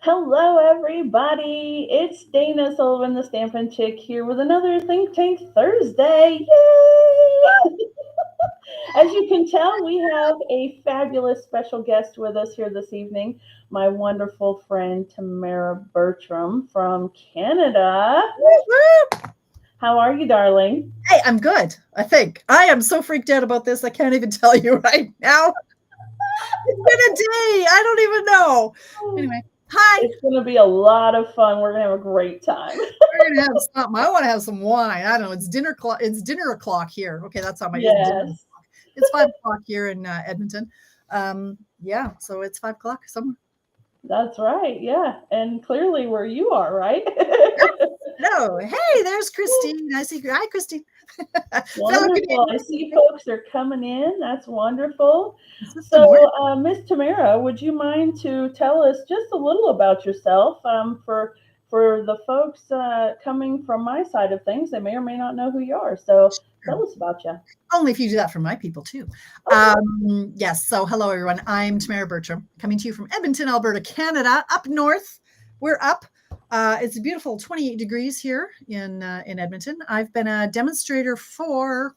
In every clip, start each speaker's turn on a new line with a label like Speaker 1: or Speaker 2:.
Speaker 1: Hello, everybody. It's Dana Sullivan, the Stampin' Chick, here with another Think Tank Thursday. Yay! As you can tell, we have a fabulous special guest with us here this evening, my wonderful friend Tamara Bertram from Canada.
Speaker 2: Whoop, whoop.
Speaker 1: How are you, darling?
Speaker 2: Hey, I'm good. I think I am so freaked out about this. I can't even tell you right now. It's been a day. I don't even know. Anyway, hi.
Speaker 1: It's going to be a lot of fun. We're going to have a great time.
Speaker 2: We're gonna have something. I want to have some wine. I don't know. It's dinner clock. It's dinner o'clock here. Okay, that's on my. It's dinner
Speaker 1: Yes,
Speaker 2: o'clock. It's 5 o'clock here in Edmonton. Yeah, so it's 5 o'clock somewhere.
Speaker 1: that's right. Yeah. And clearly where you are, right?
Speaker 2: No, hey, there's Christine. I see. Hi, Christine. Fellow
Speaker 1: Wonderful. I
Speaker 2: Canadian.
Speaker 1: see folks are coming in. That's wonderful.
Speaker 2: Good
Speaker 1: So,
Speaker 2: morning.
Speaker 1: Miss Tamara, would you mind to tell us just a little about yourself for the folks coming from my side of things? They may or may not know who you are. So, tell us about you.
Speaker 2: Only if you do that for my people too.
Speaker 1: Okay.
Speaker 2: Yes. So, hello everyone. I'm Tamara Bertram, coming to you from Edmonton, Alberta, Canada, up north. We're up. It's a beautiful 28 degrees here in Edmonton. I've been a demonstrator for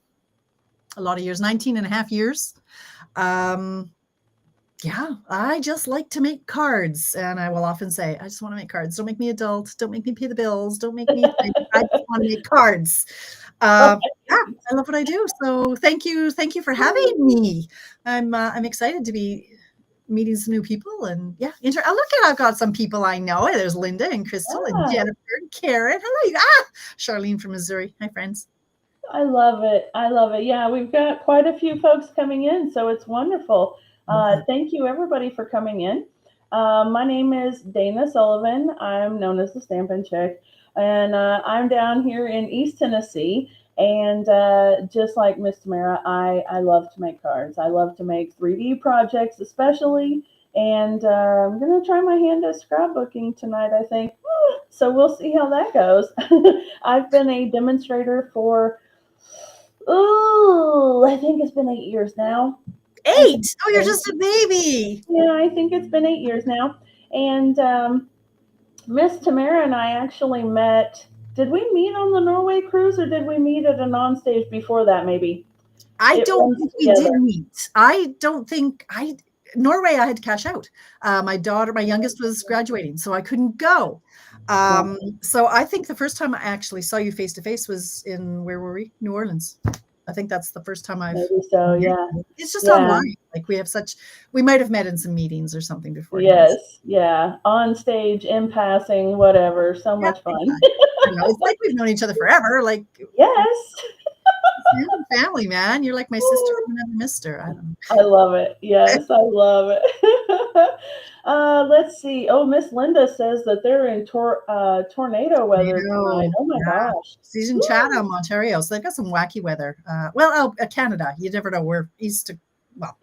Speaker 2: a lot of years, 19 and a half years. Um, yeah, I just like to make cards. And I will often say, I just want to make cards. Don't make me adult. Don't make me pay the bills. Don't make me think. I just want to make cards. Yeah, I love what I do. So thank you for having me. I'm excited to be meeting some new people and yeah, oh, look at I've got some people I know. There's Linda and Crystal and
Speaker 1: Ah,
Speaker 2: Jennifer and Karen. Hello, Charlene from Missouri. Hi, friends.
Speaker 1: I love it. I love it. Yeah, we've got quite a few folks coming in, so it's wonderful.
Speaker 2: Lovely.
Speaker 1: Thank you, everybody, for coming in. My name is Dana Sullivan. I'm known as the Stampin' Chick, and I'm down here in East Tennessee. And just like Miss Tamara, I love to make cards. I love to make 3D projects, especially. And I'm going to try my hand at scrapbooking tonight, I think. So we'll see how that goes. I've been a demonstrator for I think it's been 8 years now. I think
Speaker 2: 8. Oh, you're
Speaker 1: so.
Speaker 2: just a baby.
Speaker 1: Yeah, I think it's been 8 years now. And Miss Tamara and I actually met. Did we meet on the Norway cruise or did we meet at a non stage before that, maybe?
Speaker 2: I
Speaker 1: It
Speaker 2: don't
Speaker 1: runs
Speaker 2: think we did
Speaker 1: together.
Speaker 2: meet. I don't think I Norway. I had to cash out. My youngest, was graduating, so I couldn't go.
Speaker 1: Yeah,
Speaker 2: So I think the first time I actually saw you face to face was in where were we? New Orleans. I think that's the first time I've
Speaker 1: maybe so.
Speaker 2: met
Speaker 1: Yeah.
Speaker 2: you. It's just
Speaker 1: Yeah.
Speaker 2: online. Like we might have met in some meetings or something beforehand.
Speaker 1: Yes. Yeah. On stage, in passing, whatever. So
Speaker 2: Yeah,
Speaker 1: much fun.
Speaker 2: exactly. I know. It's like we've known each other forever. Like
Speaker 1: Yes.
Speaker 2: family, man. You're like my sister from another mister. I don't
Speaker 1: I love it. Yes, I love it. Let's see. Oh, Miss Linda says that they're in tornado weather tonight.
Speaker 2: know.
Speaker 1: Oh my
Speaker 2: Yeah.
Speaker 1: gosh.
Speaker 2: She's in
Speaker 1: Woo.
Speaker 2: Chatham, Ontario. So they've got some wacky weather. Canada. You never know. We're east to, well,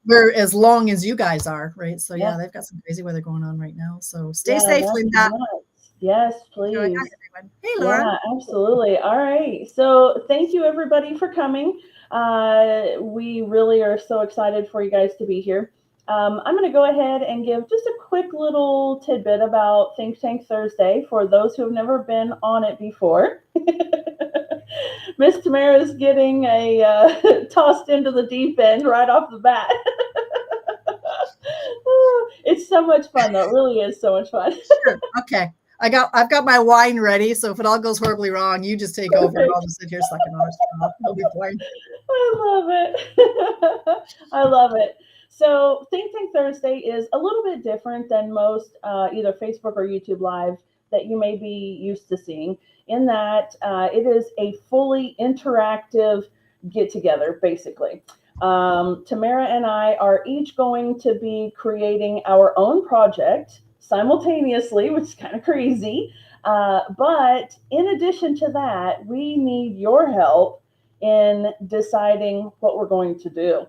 Speaker 2: we're as long as you guys are, right? So
Speaker 1: Yeah,
Speaker 2: yeah, they've got some crazy weather going on right now. So stay
Speaker 1: yeah,
Speaker 2: safe,
Speaker 1: that's
Speaker 2: Linda.
Speaker 1: nuts. Yes,
Speaker 2: Enjoy. Hi,
Speaker 1: please.
Speaker 2: everyone. Hey, Laura.
Speaker 1: Yeah, absolutely. All right. So thank you everybody for coming. We really are so excited for you guys to be here. I'm going to go ahead and give just a quick little tidbit about Think Tank Thursday for those who have never been on it before. Miss Tamara's getting a tossed into the deep end right off the bat. It's so much fun, though. It really is so much fun.
Speaker 2: Sure. Okay. I've got my wine ready. So if it all goes horribly wrong, you just take over and I'll
Speaker 1: Perfect.
Speaker 2: just sit here sucking on it. I'll be fine.
Speaker 1: I love it. I love it. So, Think Tank Thursday is a little bit different than most either Facebook or YouTube Live that you may be used to seeing, in that it is a fully interactive get together, basically. Tamara and I are each going to be creating our own project simultaneously, which is kind of crazy. But in addition to that, we need your help in deciding what we're going to do.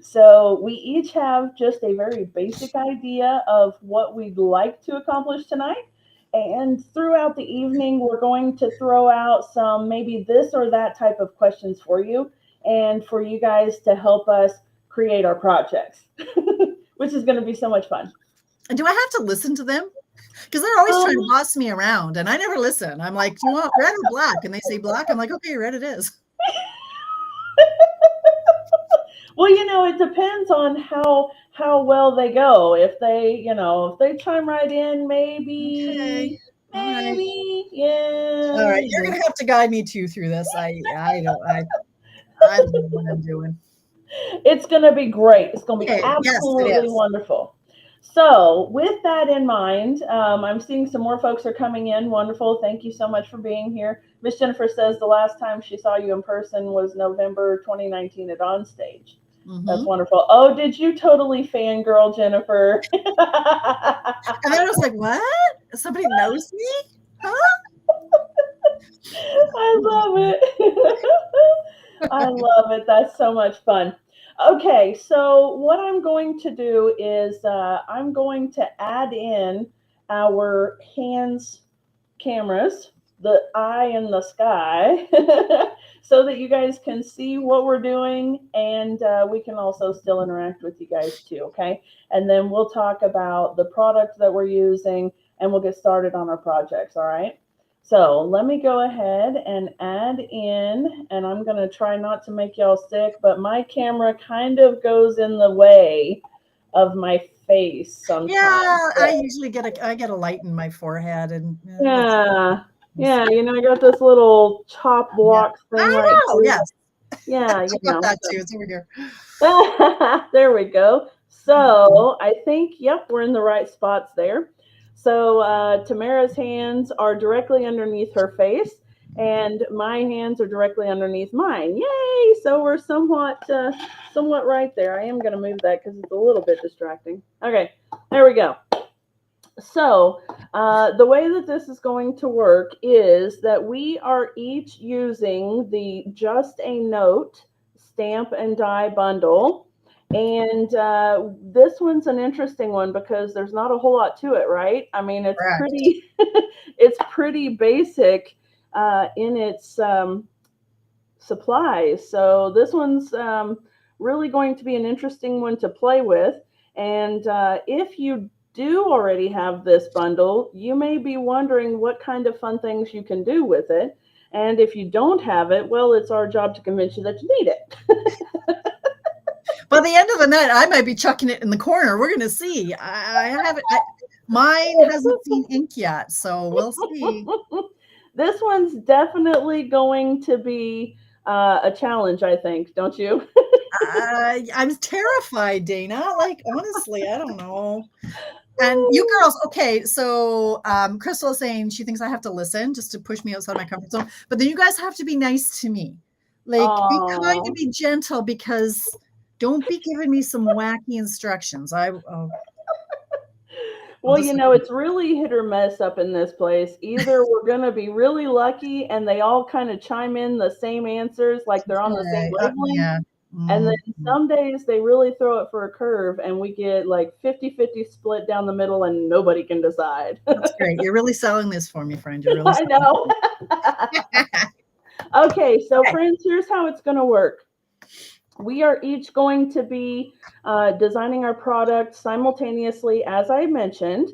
Speaker 1: So we each have just a very basic idea of what we'd like to accomplish tonight. And throughout the evening, we're going to throw out some maybe this or that type of questions for you and for you guys to help us create our projects, which is going to be so much fun.
Speaker 2: do I have to listen to them? Because they're always trying to
Speaker 1: Um,
Speaker 2: boss me around, and I never listen. I'm like, "Do you want red or black?" And they say black. I'm like, "Okay, red it is."
Speaker 1: well, it depends on how well they go. If they chime right in,
Speaker 2: Okay.
Speaker 1: maybe,
Speaker 2: All right. All
Speaker 1: yeah.
Speaker 2: right. You're gonna have to guide me too through this. I don't know what I'm doing.
Speaker 1: It's going to be great. It's going to be
Speaker 2: Okay. Yes, it
Speaker 1: absolutely
Speaker 2: is.
Speaker 1: wonderful. So, with that in mind, I'm seeing some more folks are coming in. Wonderful. Thank you so much for being here. Miss Jennifer says the last time she saw you in person was November 2019 at Onstage. That's
Speaker 2: Mm-hmm.
Speaker 1: wonderful. Oh, did you totally fangirl, Jennifer?
Speaker 2: And then I was like, "What? Somebody knows me? Huh?"
Speaker 1: I love it. I love it. That's so much fun. Okay, so what I'm going to do is I'm going to add in our hands cameras, the eye in the sky, so that you guys can see what we're doing and we can also still interact with you guys too, okay? And then we'll talk about the product that we're using and we'll get started on our projects, all right? So let me go ahead and add in, and I'm going to try not to make y'all sick, but my camera kind of goes in the way of my face sometimes.
Speaker 2: Yeah, I get a light in my forehead, and that's
Speaker 1: Yeah. Yeah, I got this little chop
Speaker 2: yeah.
Speaker 1: blocks thing
Speaker 2: I
Speaker 1: right
Speaker 2: know.
Speaker 1: here.
Speaker 2: Yes,
Speaker 1: Yeah,
Speaker 2: I've got that too. It's over here.
Speaker 1: there we go. So I think, yep, we're in the right spots there. So Tamara's hands are directly underneath her face, and my hands are directly underneath mine. Yay! So we're somewhat right there. I am going to move that because it's a little bit distracting. Okay, there we go. So, the way that this is going to work is that we are each using the Just a Note stamp and die bundle. And this one's an interesting one because there's not a whole lot to it, right? I mean, it's
Speaker 2: Correct.
Speaker 1: pretty, it's pretty basic in its supplies. So this one's really going to be an interesting one to play with. And if you do already have this bundle, you may be wondering what kind of fun things you can do with it. And if you don't have it, well, it's our job to convince you that you need it.
Speaker 2: By the end of the night, I might be chucking it in the corner. We're gonna see. I haven't. Mine hasn't seen ink yet, so we'll see.
Speaker 1: This one's definitely going to be a challenge, I think, don't you?
Speaker 2: I'm terrified, Dana. Like honestly, I don't know. And you girls, okay, so Crystal is saying she thinks I have to listen just to push me outside my comfort zone. But then you guys have to be nice to me. Like, be kind and
Speaker 1: Oh,
Speaker 2: be gentle because don't be giving me some wacky instructions. I'll
Speaker 1: well,
Speaker 2: just
Speaker 1: it's really hit or miss up in this place. Either we're going to be really lucky and they all kind of chime in the same answers, like they're on the same
Speaker 2: okay.
Speaker 1: wavelength.
Speaker 2: Yeah.
Speaker 1: And then
Speaker 2: Mhm.
Speaker 1: some days they really throw it for a curve and we get like 50-50 split down the middle and nobody can decide.
Speaker 2: That's great. You're really selling this for me, friend. You're really
Speaker 1: I
Speaker 2: selling
Speaker 1: know.
Speaker 2: it.
Speaker 1: Okay, so
Speaker 2: Okay.
Speaker 1: friends, here's how it's going to work. We are each going to be designing our product simultaneously, as I mentioned.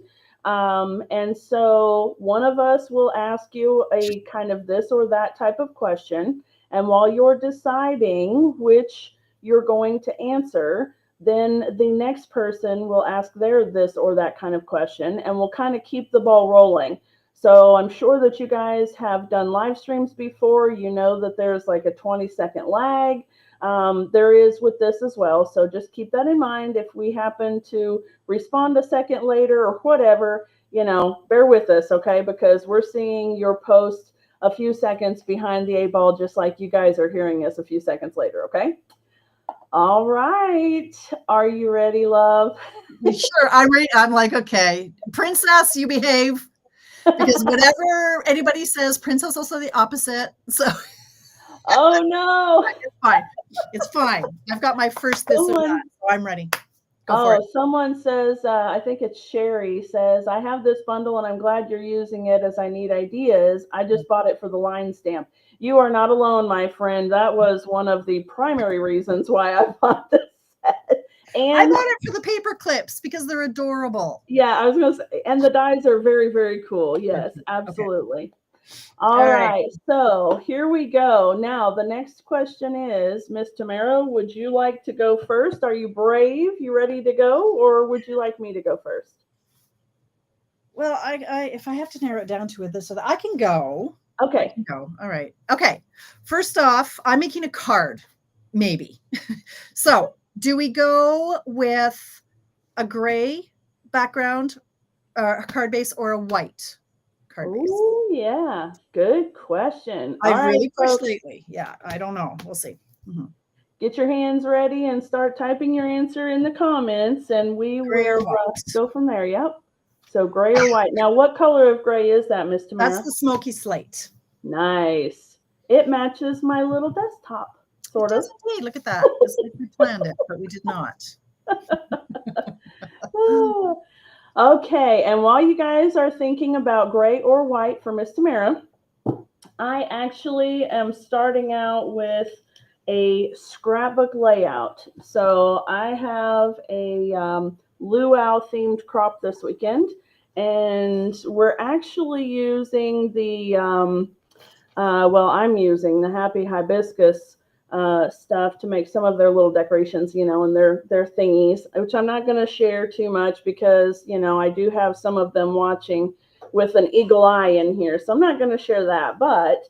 Speaker 1: And so one of us will ask you a kind of this or that type of question. And while you're deciding which you're going to answer, then the next person will ask their this or that kind of question, and we'll kind of keep the ball rolling. So I'm sure that you guys have done live streams before. You know that there's like a 20-second lag. There is with this as well. So just keep that in mind. If we happen to respond a second later or whatever, bear with us, okay? Because we're seeing your post a few seconds behind the eight ball, just like you guys are hearing us a few seconds later, okay? All right. Are you ready, love?
Speaker 2: Sure. I'm like, okay, princess, you behave. Because whatever anybody says, princess also the opposite. So
Speaker 1: Oh, no.
Speaker 2: it's fine. It's fine. I've got my first this or that,
Speaker 1: Someone
Speaker 2: so I'm ready. Go for it.
Speaker 1: Oh, someone says, I think it's Sherry says, I have this bundle and I'm glad you're using it as I need ideas. I just bought it for the line stamp. You are not alone, my friend. That was one of the primary reasons why I bought this set.
Speaker 2: I
Speaker 1: And
Speaker 2: bought it for the paper clips because they're adorable.
Speaker 1: yeah, I was gonna say, and the dies are very, very cool.
Speaker 2: They're
Speaker 1: Yes,
Speaker 2: cute. Okay.
Speaker 1: absolutely.
Speaker 2: All
Speaker 1: All
Speaker 2: right.
Speaker 1: right, so here we go. Now, the next question is, Miss Tamara, would you like to go first? Are you brave? You ready to go, or would you like me to go first?
Speaker 2: Well, if I have to narrow it down to this, so that I can go. I
Speaker 1: Okay.
Speaker 2: can go. All right. Okay. First off, I'm making a card, maybe. So, do we go with a gray background, card base, or a white card base?
Speaker 1: Oh, yeah. Good question. All
Speaker 2: I've
Speaker 1: right,
Speaker 2: really pushed
Speaker 1: folks,
Speaker 2: lately. Yeah, I don't know. We'll see. Mhm.
Speaker 1: get your hands ready and start typing your answer in the comments, and we
Speaker 2: Gray or
Speaker 1: will
Speaker 2: white?
Speaker 1: go from there. Yep. So, gray or white. Now, what color of gray is that, Miss
Speaker 2: That's
Speaker 1: Tamara?
Speaker 2: the smoky slate.
Speaker 1: Nice. It matches my little desktop,
Speaker 2: It
Speaker 1: sort of.
Speaker 2: does indeed. Look at that. It's like we planned it, but we did not.
Speaker 1: Okay, and while you guys are thinking about gray or white for Miss Tamara, I actually am starting out with a scrapbook layout. So I have a luau themed crop this weekend, and we're actually using I'm using the Happy Hibiscus stuff to make some of their little decorations, and their thingies, which I'm not going to share too much because I do have some of them watching with an eagle eye in here, so I'm not going to share that. But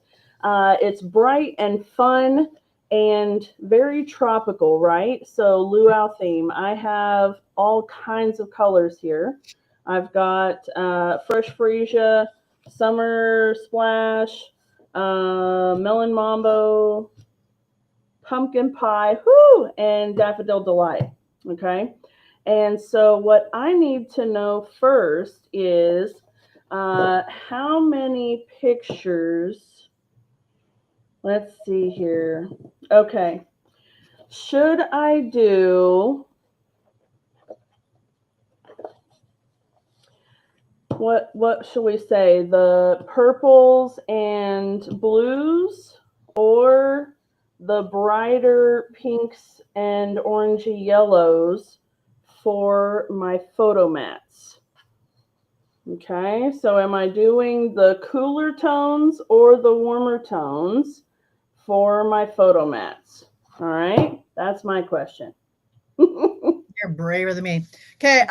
Speaker 1: it's bright and fun and very tropical, right? So luau theme. I have all kinds of colors here. I've got fresh freesia, summer splash, melon mambo, pumpkin pie, whoo, and daffodil delight. Okay. And so what I need to know first is how many pictures. Let's see here. Okay. Should I do what should we say? The purples and blues or the brighter pinks and orangey yellows for my photo mats? Okay, so am I doing the cooler tones or the warmer tones for my photo mats? All right, that's my question.
Speaker 2: You're braver than me. Okay,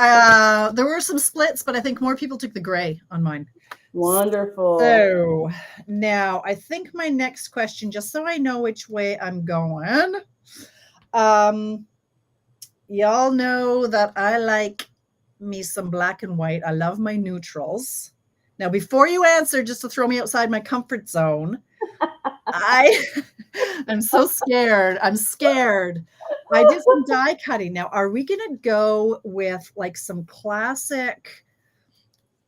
Speaker 2: there were some splits, but I think more people took the gray on mine.
Speaker 1: Wonderful.
Speaker 2: So now I think my next question, just so I know which way I'm going, y'all know that I like me some black and white. I love my neutrals. Now, before you answer, just to throw me outside my comfort zone, I'm so scared. I'm scared. I did some die cutting. Now, are we going to go with like some classic,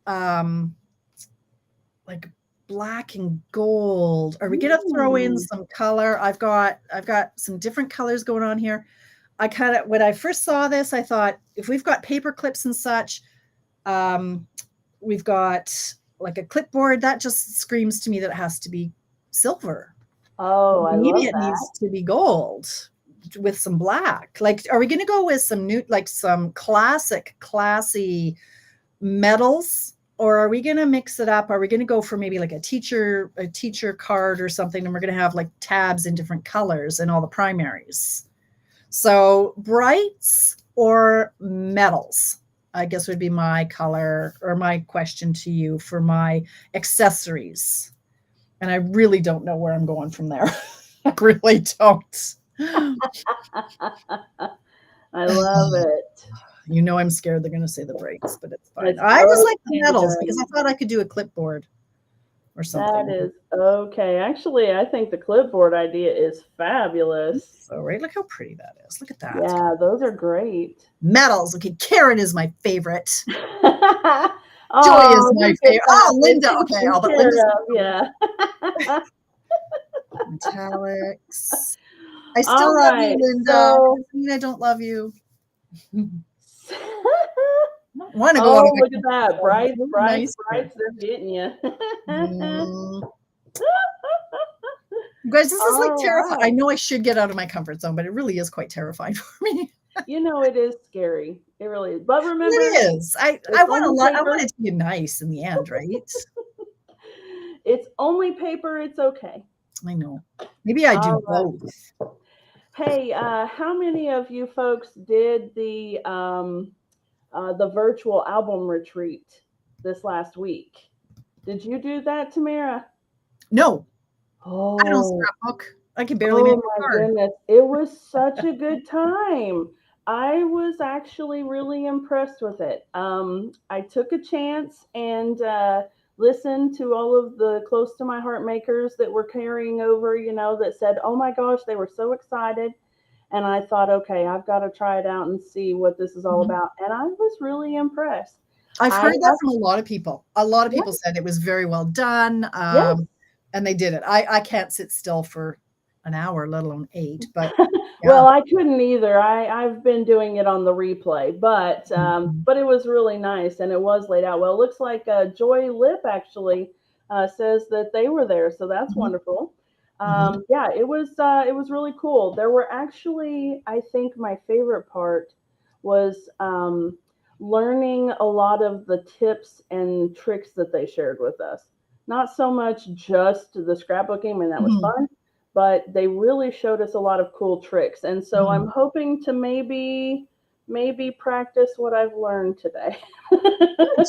Speaker 2: like black and gold? Are we going to throw in some color? I've got some different colors going on here. When I first saw this, I thought if we've got paper clips and such, we've got like a clipboard, that just screams to me that it has to be silver.
Speaker 1: Oh, I
Speaker 2: Maybe
Speaker 1: love
Speaker 2: it
Speaker 1: that.
Speaker 2: needs to be gold with some black. Like, are we going to go with some classic, classy metals, or are we going to mix it up? Are we going to go for maybe like a teacher card or something, and we're going to have like tabs in different colors and all the primaries? So brights or metals, I guess, would be my color or my question to you for my accessories. And I really don't know where I'm going from there. I really don't.
Speaker 1: I love it.
Speaker 2: You know, I'm scared they're going to say the brights, but it's fine.
Speaker 1: It's
Speaker 2: I just like the
Speaker 1: okay
Speaker 2: metals
Speaker 1: then.
Speaker 2: because I thought I could do a clipboard or something.
Speaker 1: That is okay. Actually, I think the clipboard idea is fabulous.
Speaker 2: So, right, look how pretty that is. Look at that.
Speaker 1: Yeah, those are great.
Speaker 2: Metals. Okay, Karen is my favorite. Joy is
Speaker 1: Oh,
Speaker 2: my
Speaker 1: look at
Speaker 2: favorite. Oh,
Speaker 1: that.
Speaker 2: Linda.
Speaker 1: It's
Speaker 2: Okay,
Speaker 1: taken
Speaker 2: I'll put
Speaker 1: care
Speaker 2: Linda's
Speaker 1: of, yeah.
Speaker 2: metallics. I
Speaker 1: All
Speaker 2: still love you,
Speaker 1: right.
Speaker 2: Linda.
Speaker 1: So,
Speaker 2: Doesn't mean I don't love you. I want to go on
Speaker 1: oh,
Speaker 2: a
Speaker 1: look at that.
Speaker 2: It's
Speaker 1: Brights,
Speaker 2: really
Speaker 1: brights,
Speaker 2: nice here.
Speaker 1: brights, they're getting you.
Speaker 2: Mm. You guys, this is like
Speaker 1: All
Speaker 2: terrifying. I
Speaker 1: right.
Speaker 2: know I should get out of my comfort zone, but it really is quite terrifying for me.
Speaker 1: It is scary. It really is. But remember,
Speaker 2: It is. I
Speaker 1: it's
Speaker 2: want a
Speaker 1: only
Speaker 2: lot. I want
Speaker 1: paper.
Speaker 2: it to be nice in the end, right?
Speaker 1: It's only paper. It's okay.
Speaker 2: I know. Maybe I do
Speaker 1: All right.
Speaker 2: both.
Speaker 1: Hey, how many of you folks did the virtual album retreat this last week? Did you do that, Tamara?
Speaker 2: No, I don't
Speaker 1: Oh,
Speaker 2: scrapbook. I can barely make
Speaker 1: oh
Speaker 2: a
Speaker 1: my
Speaker 2: card.
Speaker 1: goodness. It was such a good time. I was actually really impressed with it. I took a chance and listened to all of the close to my heart makers that were carrying over, that said, oh my gosh, they were so excited. And I thought, okay, I've got to try it out and see what this is all
Speaker 2: Mhm.
Speaker 1: about. And I was really impressed.
Speaker 2: I've
Speaker 1: I
Speaker 2: heard that
Speaker 1: have,
Speaker 2: from a lot of people. A lot of
Speaker 1: yeah,
Speaker 2: people said it was very well done,
Speaker 1: yes.
Speaker 2: and they did it. I can't sit still for an hour, let alone 8, but yeah.
Speaker 1: Well, I couldn't either. I've been doing it on the replay, but
Speaker 2: Mhm,
Speaker 1: but it was really nice and it was laid out well. It looks like Joy Lip actually says that they were there, so that's
Speaker 2: mhm,
Speaker 1: wonderful.
Speaker 2: mhm,
Speaker 1: Yeah, it was really cool. There were actually, I think my favorite part was learning a lot of the tips and tricks that they shared with us. Not so much just the scrapbooking, I mean that was
Speaker 2: mhm,
Speaker 1: fun, but they really showed us a lot of cool tricks. And so I'm
Speaker 2: mhm.
Speaker 1: hoping to maybe practice what I've learned today.
Speaker 2: Good,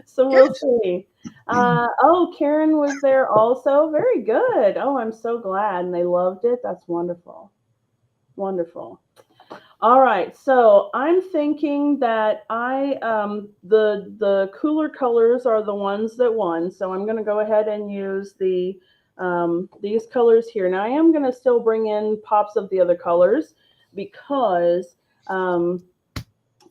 Speaker 1: So we'll
Speaker 2: good.
Speaker 1: see. Oh, Karen was there also. Very good. Oh, I'm so glad. And they loved it. That's wonderful. Wonderful. All right, so I'm thinking that the cooler colors are the ones that won. So I'm going to go ahead and use these colors here. Now I am going to still bring in pops of the other colors because um,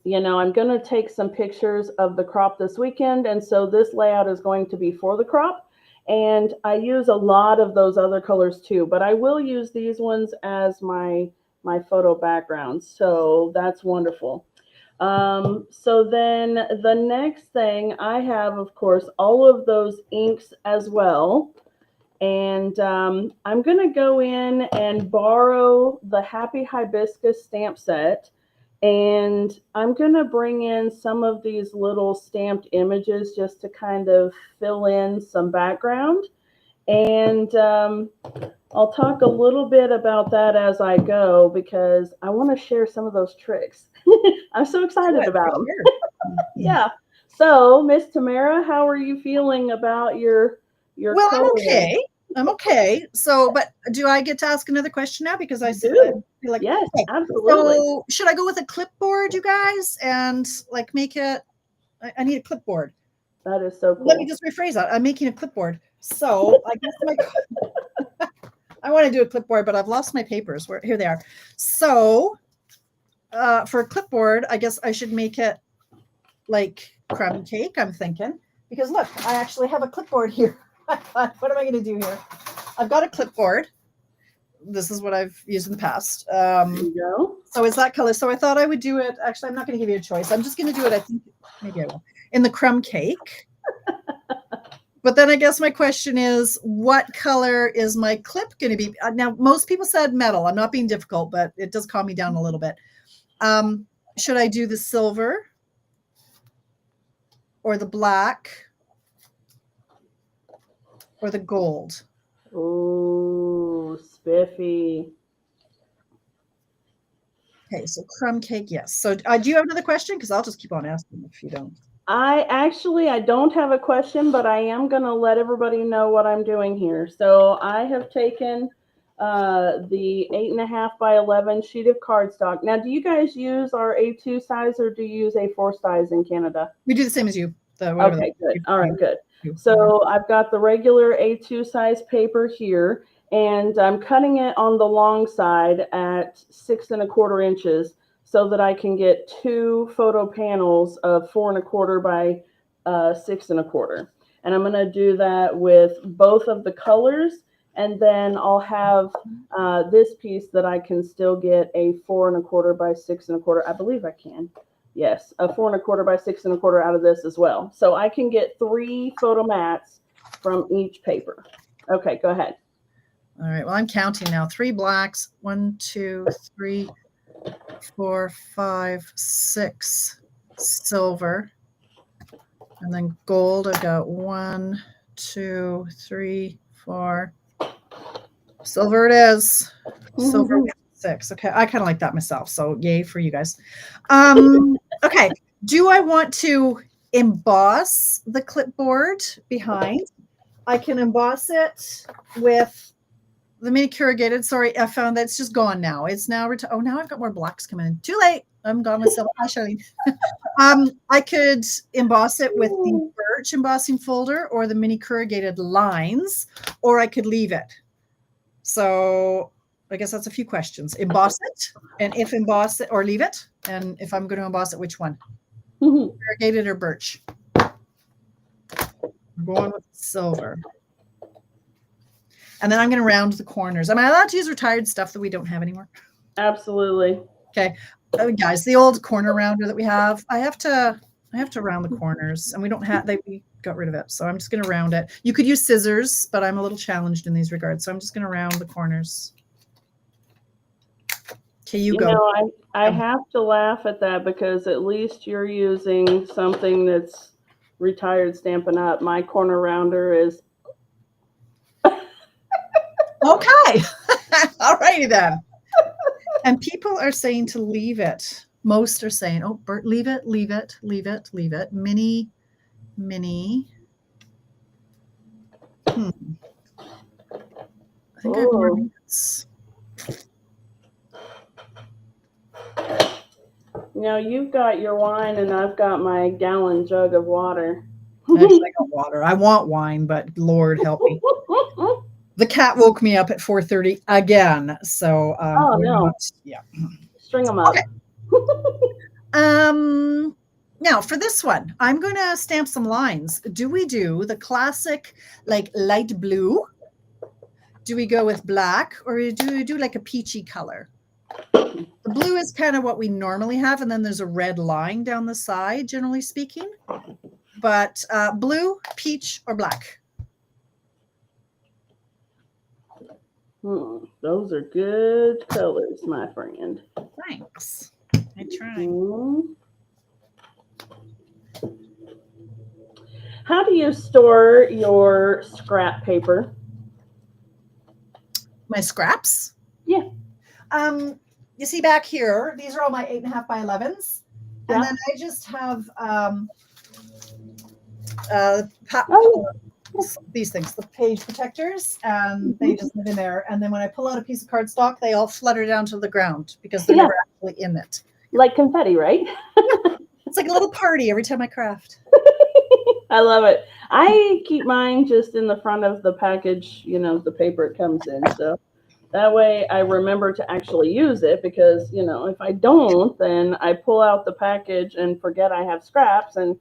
Speaker 1: I'm going to take some pictures of the crop this weekend, and so this layout is going to be for the crop. And I use a lot of those other colors too, but I will use these ones as my photo background. So that's wonderful. So then the next thing I have, of course, all of those inks as well. And I'm going to go in and borrow the Happy Hibiscus stamp set. And I'm going to bring in some of these little stamped images just to kind of fill in some background. And I'll talk a little bit about that as I go because I want to share some of those tricks. I'm so
Speaker 2: Do
Speaker 1: excited
Speaker 2: it for
Speaker 1: about them.
Speaker 2: sure.
Speaker 1: Yeah. So, Miss Tamara, how are you feeling about your
Speaker 2: Well, I'm
Speaker 1: coloring?
Speaker 2: okay. I'm okay. So, but do I get to ask another question now? Because
Speaker 1: You
Speaker 2: I
Speaker 1: do.
Speaker 2: feel like,
Speaker 1: Yes,
Speaker 2: okay.
Speaker 1: absolutely.
Speaker 2: So, should I go with a clipboard, you guys, and like make it? I need a clipboard.
Speaker 1: That is so
Speaker 2: Let me
Speaker 1: cool.
Speaker 2: just rephrase that. I'm making a clipboard. So, I guess I want to do a clipboard, but I've lost my papers. Where here they are. So, for a clipboard, I guess I should make it like crumb cake. I'm thinking because look, I actually have a clipboard here. What am I going to do here? I've got a clipboard. This is what I've used in the past.
Speaker 1: There you go.
Speaker 2: So it's that color. So I thought I would do it. Actually, I'm not going to give you a choice. I'm just going to do it. I think maybe I will in the crumb cake. But then I guess my question is, what color is my clip going to be? Now, most people said metal. I'm not being difficult, but it does calm me down a little bit. Should I do the silver or the black or the gold?
Speaker 1: Ooh, spiffy.
Speaker 2: Okay, so crumb cake, yes. So do you have another question? Because I'll just keep on asking if you don't.
Speaker 1: I don't have a question, but I am going to let everybody know what I'm doing here. So I have taken the 8.5 by 11 sheet of cardstock. Now, do you guys use our A2 size or do you use A4 size in Canada?
Speaker 2: We do the same as you. The whatever
Speaker 1: Okay, good.
Speaker 2: you,
Speaker 1: All right,
Speaker 2: you,
Speaker 1: good.
Speaker 2: you.
Speaker 1: So I've got the regular A2 size paper here, and I'm cutting it on the long side at 6.25 inches so that I can get two photo panels of 4.25 by 6.25. And I'm going to do that with both of the colors, and then I'll have this piece that I can still get a 4.25 by 6.25. I believe I can. Yes, a 4.25 by 6.25 out of this as well. So I can get 3 photo mats from each paper. Okay, go ahead.
Speaker 2: All right. Well, I'm counting now. 3 blacks. 1, 2, 3, 4, 5, 6 silver. And then gold, I've got 1, 2, 3, 4. Silver it is. Silver 6. Okay, I kind of like that myself. So yay for you guys. Okay, do I want to emboss the clipboard behind? I can emboss it with the mini corrugated. Sorry, I found that it's just gone now. It's now now I've got more blocks coming in. Too late. I'm gone myself. Hi, Charlene. I could emboss it with the birch embossing folder or the mini corrugated lines, or I could leave it. So I guess that's a few questions. Emboss it, and if emboss it, or leave it, and if I'm going to emboss it, which one? Corrugated or birch? I'm going with silver. And then I'm going to round the corners. Am I allowed to use retired stuff that we don't have anymore?
Speaker 1: Absolutely.
Speaker 2: Okay. Guys, the old corner rounder that we have, I have to round the corners, and we don't have, we got rid of it. So I'm just going to round it. You could use scissors, but I'm a little challenged in these regards. So I'm just going to round the corners. Okay, you go.
Speaker 1: Know, I have to laugh at that because at least you're using something that's retired Stampin' Up. My corner rounder is.
Speaker 2: Okay. All righty then. And people are saying to leave it. Most are saying, oh, Bert, leave it, leave it, leave it, leave it. Mini. I think I have more minutes.
Speaker 1: Now you've got your wine and I've got my gallon jug of water.
Speaker 2: Actually, I got water. I want wine, but Lord help me. The cat woke me up at 4:30 again. So,
Speaker 1: oh no.
Speaker 2: Yeah.
Speaker 1: String them up.
Speaker 2: Okay. Now for this one, I'm going to stamp some lines. Do we do the classic, like light blue? Do we go with black, or do we do like a peachy color? The blue is kind of what we normally have, and then there's a red line down the side, generally speaking. But blue, peach, or black?
Speaker 1: Those are good colors, my friend.
Speaker 2: Thanks. I tried.
Speaker 1: How do you store your scrap paper?
Speaker 2: My scraps?
Speaker 1: Yeah.
Speaker 2: You see back here, these are all my 8.5 by 11s. Yeah. And then I just have these things, the page protectors, and they just live in there. And then when I pull out a piece of cardstock, they all flutter down to the ground because they're never actually in it.
Speaker 1: Like confetti, right?
Speaker 2: It's like a little party every time I craft.
Speaker 1: I love it. I keep mine just in the front of the package, the paper it comes in. So that way I remember to actually use it because, if I don't, then I pull out the package and forget I have scraps and,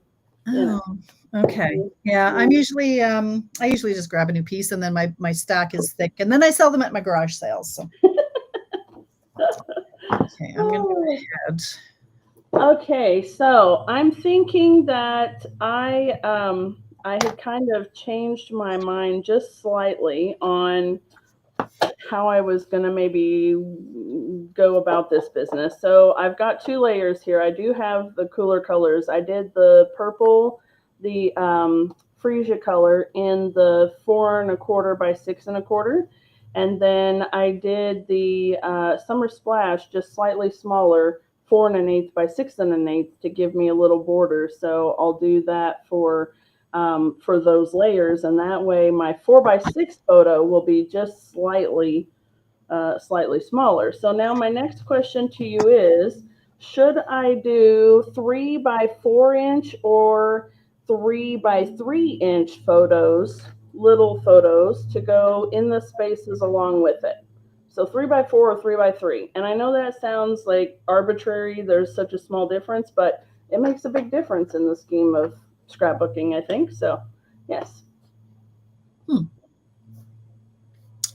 Speaker 2: Okay. Yeah. I'm usually, I usually just grab a new piece, and then my stack is thick, and then I sell them at my garage sales. So. Okay. I'm going to go ahead.
Speaker 1: Okay. So I'm thinking that I had kind of changed my mind just slightly on how I was going to maybe go about this business. So I've got 2 layers here. I do have the cooler colors. I did the purple, the freesia color in the 4 1/4 by 6 1/4. And then I did the Summer Splash, just slightly smaller, 4 1/8 by 6 1/8 to give me a little border. So I'll do that for those layers, and that way my 4 by 6 photo will be just slightly smaller. So now my next question to you is, should I do 3 by 4 inch or 3 by 3 inch photos, little photos, to go in the spaces along with it? So 3 by 4 or 3 by 3. And I know that sounds like arbitrary. There's such a small difference, but it makes a big difference in the scheme of scrapbooking, I think. So, yes.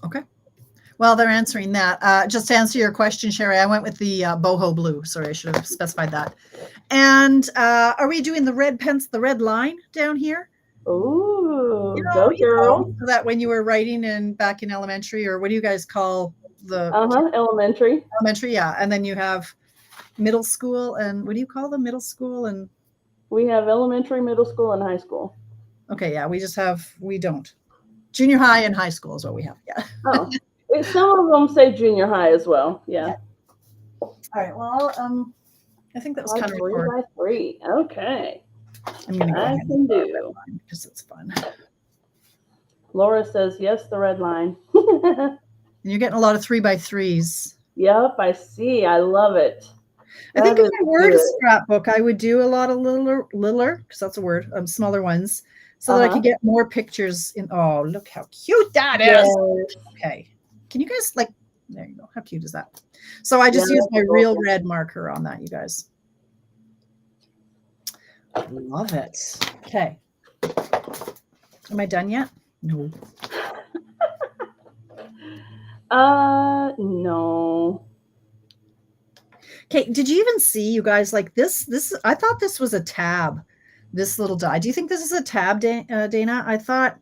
Speaker 2: Okay. Well, they're answering that. Just to answer your question, Sherry, I went with the boho blue. Sorry, I should have specified that. And are we doing the red pens, the red line down here?
Speaker 1: Ooh, go girl.
Speaker 2: So that when you were writing back in elementary, or what do you guys call the
Speaker 1: elementary?
Speaker 2: Elementary, yeah. And then you have middle school and what do you call them? Middle school and
Speaker 1: We have elementary, middle school, and high school.
Speaker 2: okay, yeah, we don't. Junior high and high school is what we have. Yeah.
Speaker 1: Oh, some of them say junior high as well. Yeah.
Speaker 2: All right. Well, I think that was kind of
Speaker 1: 3x3. Okay.
Speaker 2: I'm gonna go
Speaker 1: I
Speaker 2: ahead
Speaker 1: can
Speaker 2: and
Speaker 1: do.
Speaker 2: because it's fun.
Speaker 1: Laura says yes, the red line.
Speaker 2: And you're getting a lot of 3x3s.
Speaker 1: Yep, I see. I love it.
Speaker 2: I think
Speaker 1: That
Speaker 2: if
Speaker 1: is
Speaker 2: I were to
Speaker 1: good.
Speaker 2: scrapbook, I would do a lot of littler, because that's a word, smaller ones, so that I could get more pictures in. Oh, look how cute that is.
Speaker 1: Yes.
Speaker 2: Okay. Can you guys like, there you go. How cute is that? So I just used my real red marker on that, you guys. Love it. Okay. Am I done yet? No.
Speaker 1: No.
Speaker 2: Okay, did you even see, you guys, like this, I thought this was a tab, this little die. Do you think this is a tab, Dana? I thought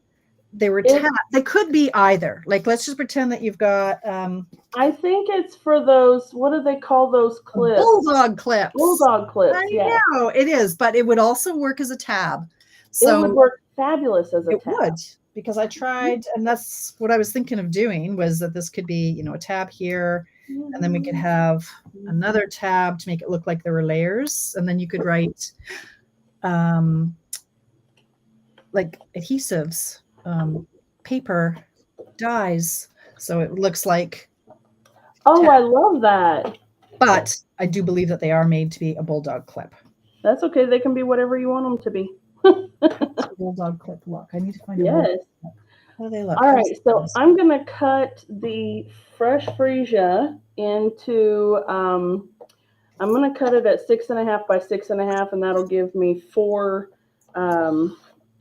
Speaker 2: they were tabs. They could be either. Like, let's just pretend that you've got...
Speaker 1: I think it's for those, what do they call those clips?
Speaker 2: Bulldog clips.
Speaker 1: Bulldog clips,
Speaker 2: I know, it is, but it would also work as a tab. So
Speaker 1: it would work fabulous as a tab.
Speaker 2: It would, because I tried, and that's what I was thinking of doing, was that this could be, a tab here, and then we could have another tab to make it look like there were layers, and then you could write like adhesives, paper, dyes, so it looks like
Speaker 1: tab. I love that.
Speaker 2: But I do believe that they are made to be a bulldog clip.
Speaker 1: That's okay. They can be whatever you want them to be.
Speaker 2: Bulldog clip look. I need to find
Speaker 1: yes.
Speaker 2: How do they look?
Speaker 1: All right, so I'm going to cut the fresh freesia into, I'm going to cut it at 6.5 by 6.5, and that'll give me 4,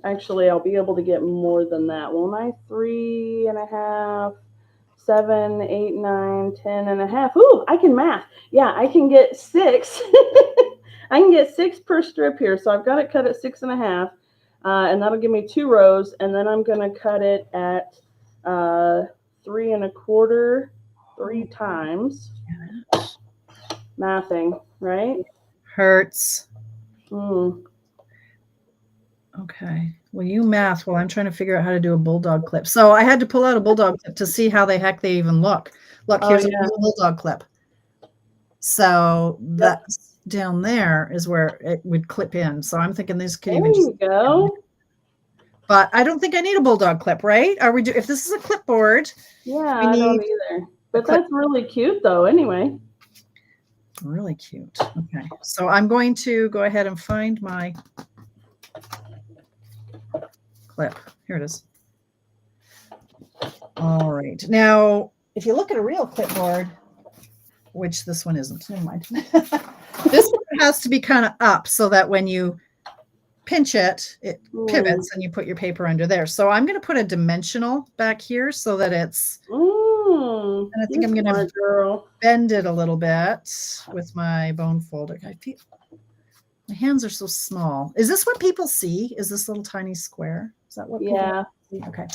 Speaker 1: actually, I'll be able to get more than that, won't I? 3.5, 7, 8, 9, 10.5. Ooh, I can math. Yeah, I can get 6. I can get 6 per strip here, so I've got it cut at 6.5. And that'll give me 2 rows, and then I'm going to cut it at 3.25, 3 times. Mathing, right?
Speaker 2: Hurts.
Speaker 1: Mm.
Speaker 2: Okay. Well, you math while I'm trying to figure out how to do a bulldog clip. So I had to pull out a bulldog clip to see how the heck they even look. Look, here's a bulldog clip. So that's down there is where it would clip in. So I'm thinking this could even just
Speaker 1: go.
Speaker 2: But I don't think I need a bulldog clip, right? If this is a clipboard?
Speaker 1: Yeah, I don't either. But that's really cute though, anyway.
Speaker 2: Really cute. Okay. So I'm going to go ahead and find my clip. Here it is. All right. Now, if you look at a real clipboard, which this one isn't, never mind. This one has to be kind of up so that when you pinch it, it pivots and you put your paper under there. So I'm going to put a dimensional back here so that it's, and I think I'm going to bend it a little bit with my bone folder. I feel my hands are so small. Is this what people see? Is this little tiny square? Is that what people see? Okay.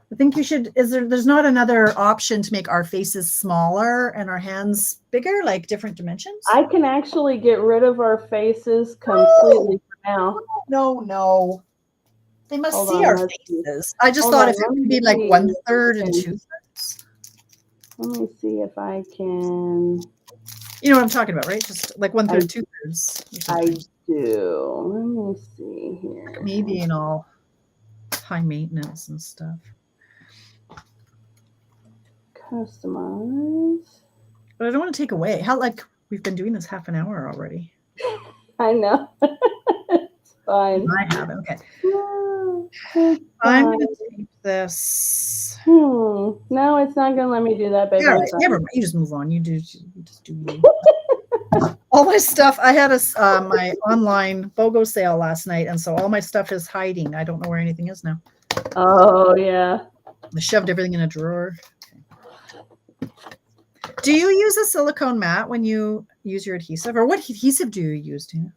Speaker 2: I think you should, there's not another option to make our faces smaller and our hands bigger, like different dimensions?
Speaker 1: I can actually get rid of our faces completely for now.
Speaker 2: No. They must see our faces. I just thought if it would be like 1/3 and 2/3.
Speaker 1: Let me see if I can.
Speaker 2: You know what I'm talking about, right? Just like 1/3, 2/3.
Speaker 1: I do. Let me see here.
Speaker 2: Me being all high maintenance and stuff.
Speaker 1: Customize.
Speaker 2: But I don't want to take away. We've been doing this half an hour already.
Speaker 1: I know. It's fine.
Speaker 2: I haven't. Okay. I'm going to take this.
Speaker 1: No, it's not going to let me do that, baby.
Speaker 2: Right. Never mind. You just move on. You just do you. All my stuff. I had my online BOGO sale last night, and so all my stuff is hiding. I don't know where anything is now.
Speaker 1: Oh yeah.
Speaker 2: I shoved everything in a drawer. Okay. Do you use a silicone mat when you use your adhesive, or what adhesive do you use, Tina?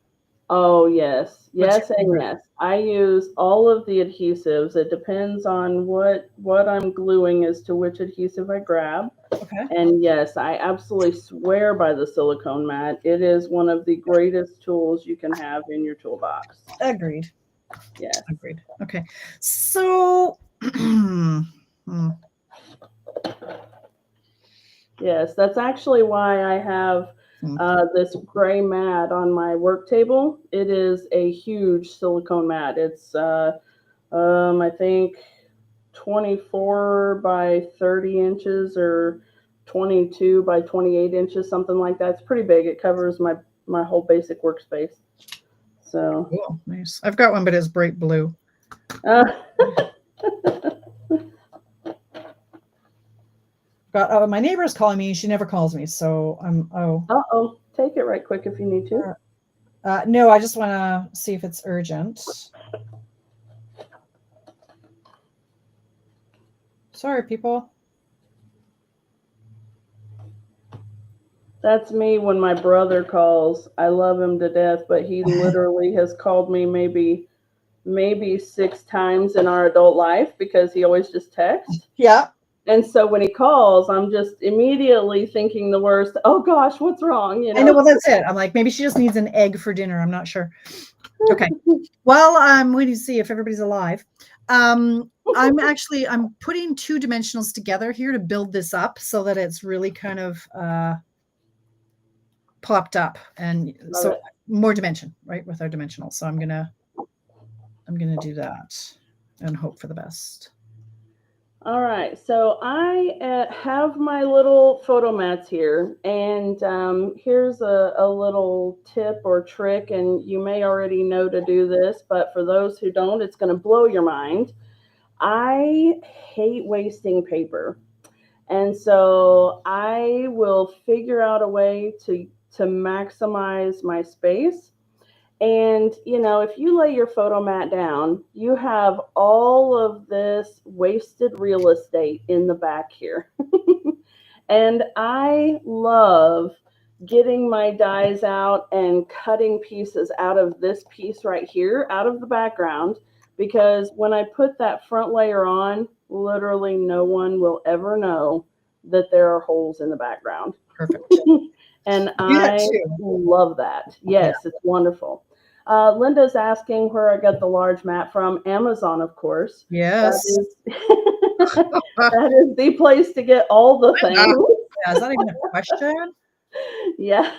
Speaker 1: Oh yes, yes, and yes. I use all of the adhesives. It depends on what I'm gluing as to which adhesive I grab.
Speaker 2: Okay.
Speaker 1: And yes, I absolutely swear by the silicone mat. It is one of the greatest tools you can have in your toolbox.
Speaker 2: Agreed.
Speaker 1: Yes.
Speaker 2: Agreed. Okay. So, hmm,
Speaker 1: Yes, that's actually why I have
Speaker 2: hmm.
Speaker 1: this gray mat on my work table. It is a huge silicone mat. It's, I think, 24 by 30 inches or 22 by 28 inches, something like that. It's pretty big. It covers my whole basic workspace. So,
Speaker 2: Cool. Nice. I've got one, but it's bright blue.
Speaker 1: uh
Speaker 2: Got my neighbor's calling me. She never calls me, so I'm
Speaker 1: oh, take it right quick if you need to.
Speaker 2: no, I just want to see if it's urgent. Sorry, people.
Speaker 1: That's me when my brother calls. I love him to death, but he literally has called me maybe 6 times in our adult life because he always just texts.
Speaker 2: Yeah,
Speaker 1: And so when he calls, I'm just immediately thinking the worst. Oh gosh, what's wrong?
Speaker 2: I know. Well, that's it. I'm like, maybe she just needs an egg for dinner. I'm not sure. Okay. Well, I'm waiting to see if everybody's alive. I'm putting two dimensionals together here to build this up so that it's really kind of popped up, and
Speaker 1: Love
Speaker 2: so
Speaker 1: it.
Speaker 2: more dimension, right, with our dimensionals. So I'm gonna do that and hope for the best.
Speaker 1: All right, so I have my little photo mats here, and here's a little tip or trick, and you may already know to do this, but for those who don't, it's going to blow your mind. I hate wasting paper, and so I will figure out a way to maximize my space. And, if you lay your photo mat down, you have all of this wasted real estate in the back here. And I love getting my dies out and cutting pieces out of this piece right here, out of the background, because when I put that front layer on, literally no one will ever know that there are holes in the background.
Speaker 2: Perfect.
Speaker 1: And
Speaker 2: Do that
Speaker 1: I
Speaker 2: too.
Speaker 1: love that.
Speaker 2: Yeah.
Speaker 1: Yes, it's wonderful. Linda's asking where I got the large mat from. Amazon, of course. That
Speaker 2: Yes.
Speaker 1: is that is the place to get all the things.
Speaker 2: Yeah, is that even a question?
Speaker 1: Yeah.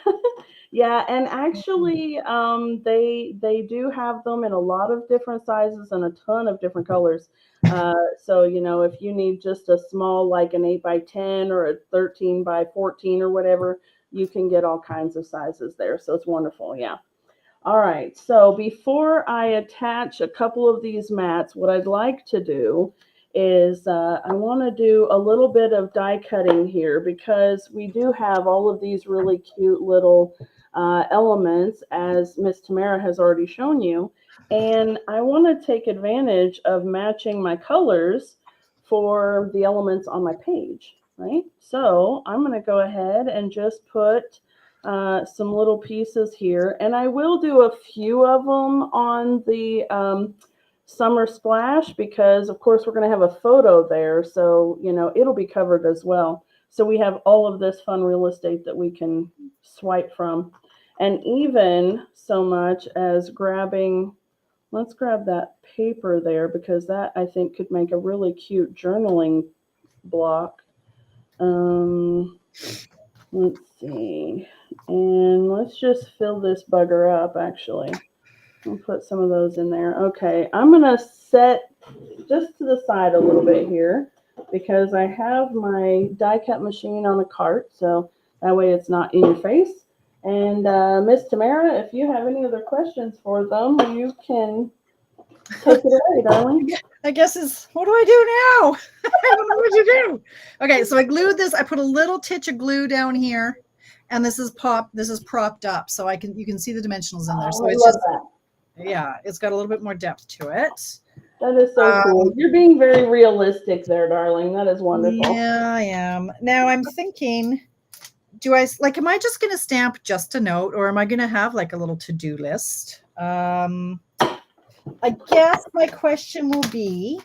Speaker 1: Yeah, and actually, they do have them in a lot of different sizes and a ton of different colors. So if you need just a small, like an 8 by 10 or a 13 by 14 or whatever, you can get all kinds of sizes there. So it's wonderful. Yeah. All right. So before I attach a couple of these mats, what I'd like to do is I want to do a little bit of die cutting here because we do have all of these really cute little elements, as Miss Tamara has already shown you. And I want to take advantage of matching my colors for the elements on my page, right? So I'm going to go ahead and just put some little pieces here, and I will do a few of them on the summer splash because, of course, we're going to have a photo there, so it'll be covered as well. So we have all of this fun real estate that we can swipe from, and even so much as grabbing. Let's grab that paper there because that I think could make a really cute journaling block. Um, let's see. And let's just fill this bugger up, actually. I'll put some of those in there. Okay, I'm going to set just to the side a little bit here because I have my die cut machine on the cart, so that way it's not in your face. And Miss Tamara, if you have any other questions for them, you can take it away, darling.
Speaker 2: I guess what do I do now? I don't know what to do. Okay, so I glued this. I put a little titch of glue down here, and this is propped up, so you can see the dimensionals in there. So
Speaker 1: I
Speaker 2: it's
Speaker 1: love
Speaker 2: just,
Speaker 1: that.
Speaker 2: yeah, it's got a little bit more depth to it.
Speaker 1: That is so cool. You're being very realistic there, darling. That is wonderful.
Speaker 2: Yeah, I am. Now I'm thinking, am I just going to stamp just a note, or am I going to have like a little to-do list? I guess my question will be,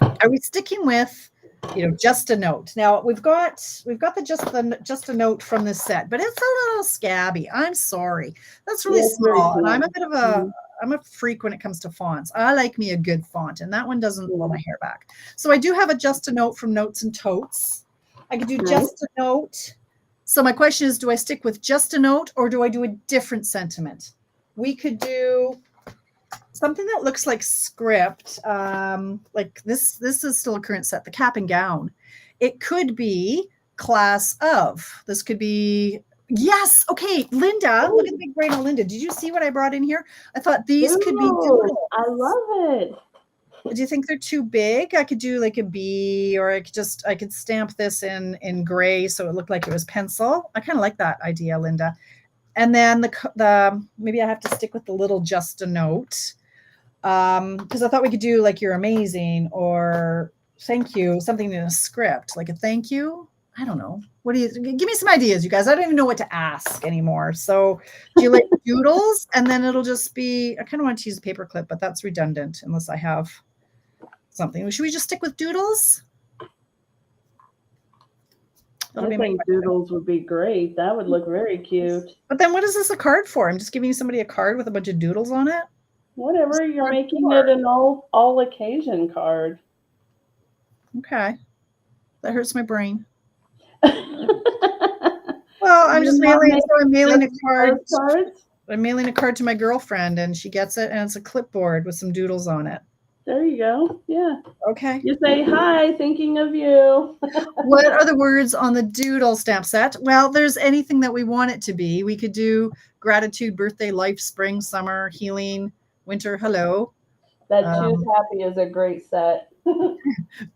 Speaker 2: are we sticking with just a note. Now we've got the just a note from this set, but it's a little scabby. I'm sorry. That's really small, and I'm a bit of I'm a freak when it comes to fonts. I like me a good font, and that one doesn't blow my hair back. So I do have a just a note from Notes and Totes. I could do just a note. So my question is, do I stick with just a note or do I do a different sentiment? We could do something that looks like script, like this is still a current set, the cap and gown. It could be class of. This could be, yes, okay, Linda, look at the big brain on Linda. Did you see what I brought in here? I thought these could be doodles.
Speaker 1: I love it.
Speaker 2: Do you think they're too big? I could do like a B, or I could stamp this in gray so it looked like it was pencil. I kind of like that idea, Linda. And then the maybe I have to stick with the little just a note. Because I thought we could do like you're amazing or thank you, something in a script, like a thank you. I don't know. What do you give me some ideas, you guys? I don't even know what to ask anymore. So do you like doodles? And then it'll just be, I kind of want to use a paper clip, but that's redundant unless I have something. Should we just stick with doodles?
Speaker 1: I think doodles would be great. That would look very cute.
Speaker 2: But then what is this a card for? I'm just giving somebody a card with a bunch of doodles on it?
Speaker 1: Whatever, you're making it an all occasion card.
Speaker 2: Okay. That hurts my brain. Well, I'm just mailing a card. I'm mailing a card to my girlfriend and she gets it and it's a clipboard with some doodles on it.
Speaker 1: There you go. Yeah.
Speaker 2: Okay.
Speaker 1: You say, hi, thinking of you.
Speaker 2: What are the words on the doodle stamp set? Well, there's anything that we want it to be. We could do gratitude, birthday, life, spring, summer, healing, winter, hello.
Speaker 1: That choose happy is a great set.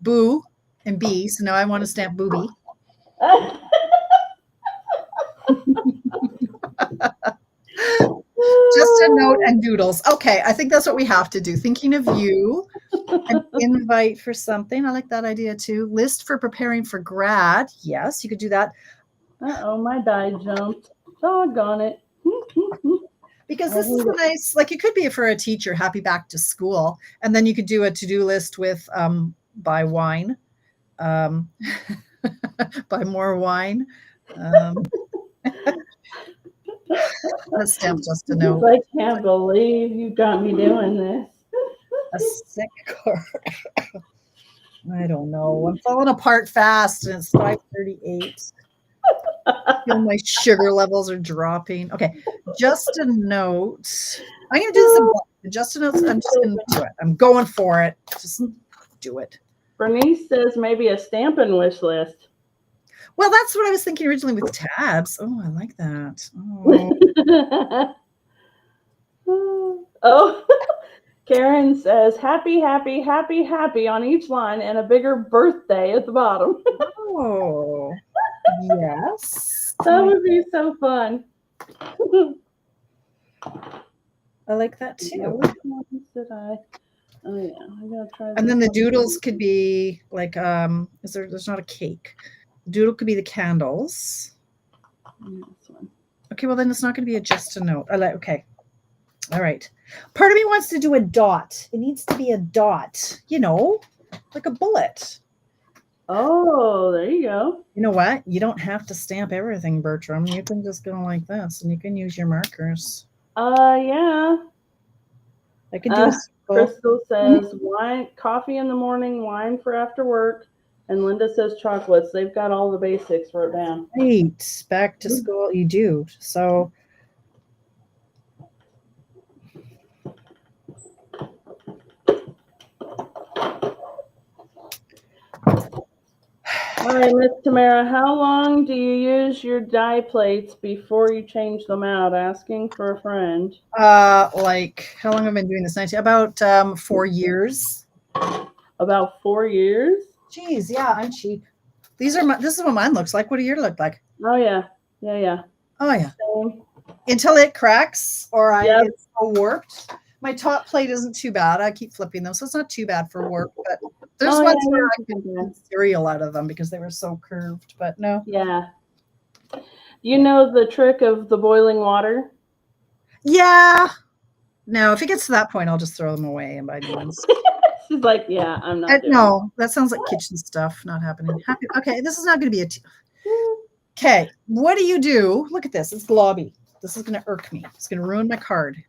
Speaker 2: Boo and B. So now I want to stamp booby. Just a note and doodles. Okay, I think that's what we have to do. Thinking of you, an invite for something. I like that idea too. List for preparing for grad. Yes, you could do that.
Speaker 1: Uh-oh, my die jumped. Doggone it.
Speaker 2: Because this is a nice, like it could be for a teacher, happy back to school. And then you could do a to-do list with buy wine, buy more wine. Let's stamp just a note.
Speaker 1: I can't believe you got me doing this.
Speaker 2: A sick card. I don't know. I'm falling apart fast and it's 5:38. I feel my sugar levels are dropping. Okay, just a note. I'm going to do this. Just a note. I'm just going to do it. I'm going for it. Just do it.
Speaker 1: Bernice says maybe a stamping wish list.
Speaker 2: Well, that's what I was thinking originally with tabs. Oh, I like that.
Speaker 1: Oh, Karen says happy, happy, happy, happy on each line and a bigger birthday at the bottom.
Speaker 2: Oh, yes.
Speaker 1: That would be so fun.
Speaker 2: I like that too.
Speaker 1: Oh yeah, I gotta try.
Speaker 2: And then the doodles could be like, there's not a cake. Doodle could be the candles. Okay, well then it's not going to be just a note. Okay. All right. Part of me wants to do a dot. It needs to be a dot, like a bullet.
Speaker 1: Oh, there you go.
Speaker 2: You know what? You don't have to stamp everything, Bertram. You can just go like this and you can use your markers.
Speaker 1: Yeah.
Speaker 2: I could do
Speaker 1: Crystal says wine, coffee in the morning, wine for after work. And Linda says chocolates. They've got all the basics wrote down.
Speaker 2: Right. Back to school, you do. So.
Speaker 1: All right, Miss Tamara, how long do you use your die plates before you change them out? Asking for a friend.
Speaker 2: Like, how long have I been doing this? About 4 years.
Speaker 1: About 4 years?
Speaker 2: Jeez, yeah, I'm cheap. This is what mine looks like. What do yours look like?
Speaker 1: Oh yeah, yeah.
Speaker 2: Oh yeah. Until it cracks or it's so warped. My top plate isn't too bad. I keep flipping them, so it's not too bad for warp. But there's ones where I can get cereal out of them because they were so curved. But no.
Speaker 1: Yeah. You know the trick of the boiling water?
Speaker 2: Yeah. No, if it gets to that point, I'll just throw them away and buy new ones.
Speaker 1: She's like, yeah, I'm not doing
Speaker 2: No, that sounds like kitchen stuff. Not happening. Happy. Okay, this is not going to be a. Okay, what do you do? Look at this. It's globby. This is going to irk me. It's going to ruin my card.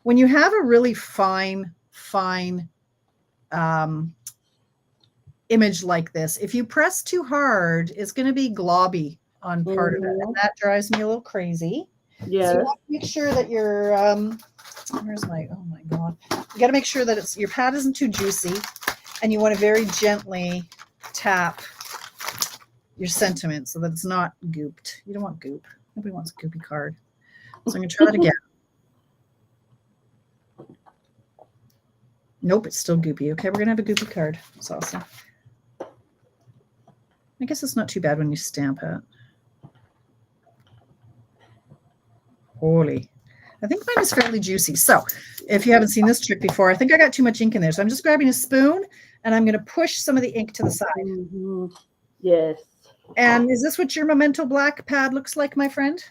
Speaker 2: When you have a really fine image like this, if you press too hard, it's going to be globby on part of it. And that drives me a little crazy.
Speaker 1: Yes.
Speaker 2: So you want to make sure that your where's my, oh my God. You got to make sure that it's, your pad isn't too juicy, and you want to very gently tap your sentiment so that it's not gooped. You don't want goop. Nobody wants a goopy card. So I'm going to try that again. Nope, it's still goopy. Okay, we're going to have a goopy card. That's awesome. I guess it's not too bad when you stamp it. Holy. I think mine is fairly juicy. So if you haven't seen this trick before, I think I got too much ink in there. So I'm just grabbing a spoon and I'm going to push some of the ink to the side.
Speaker 1: Yes.
Speaker 2: And is this what your Memento Black pad looks like, my friend?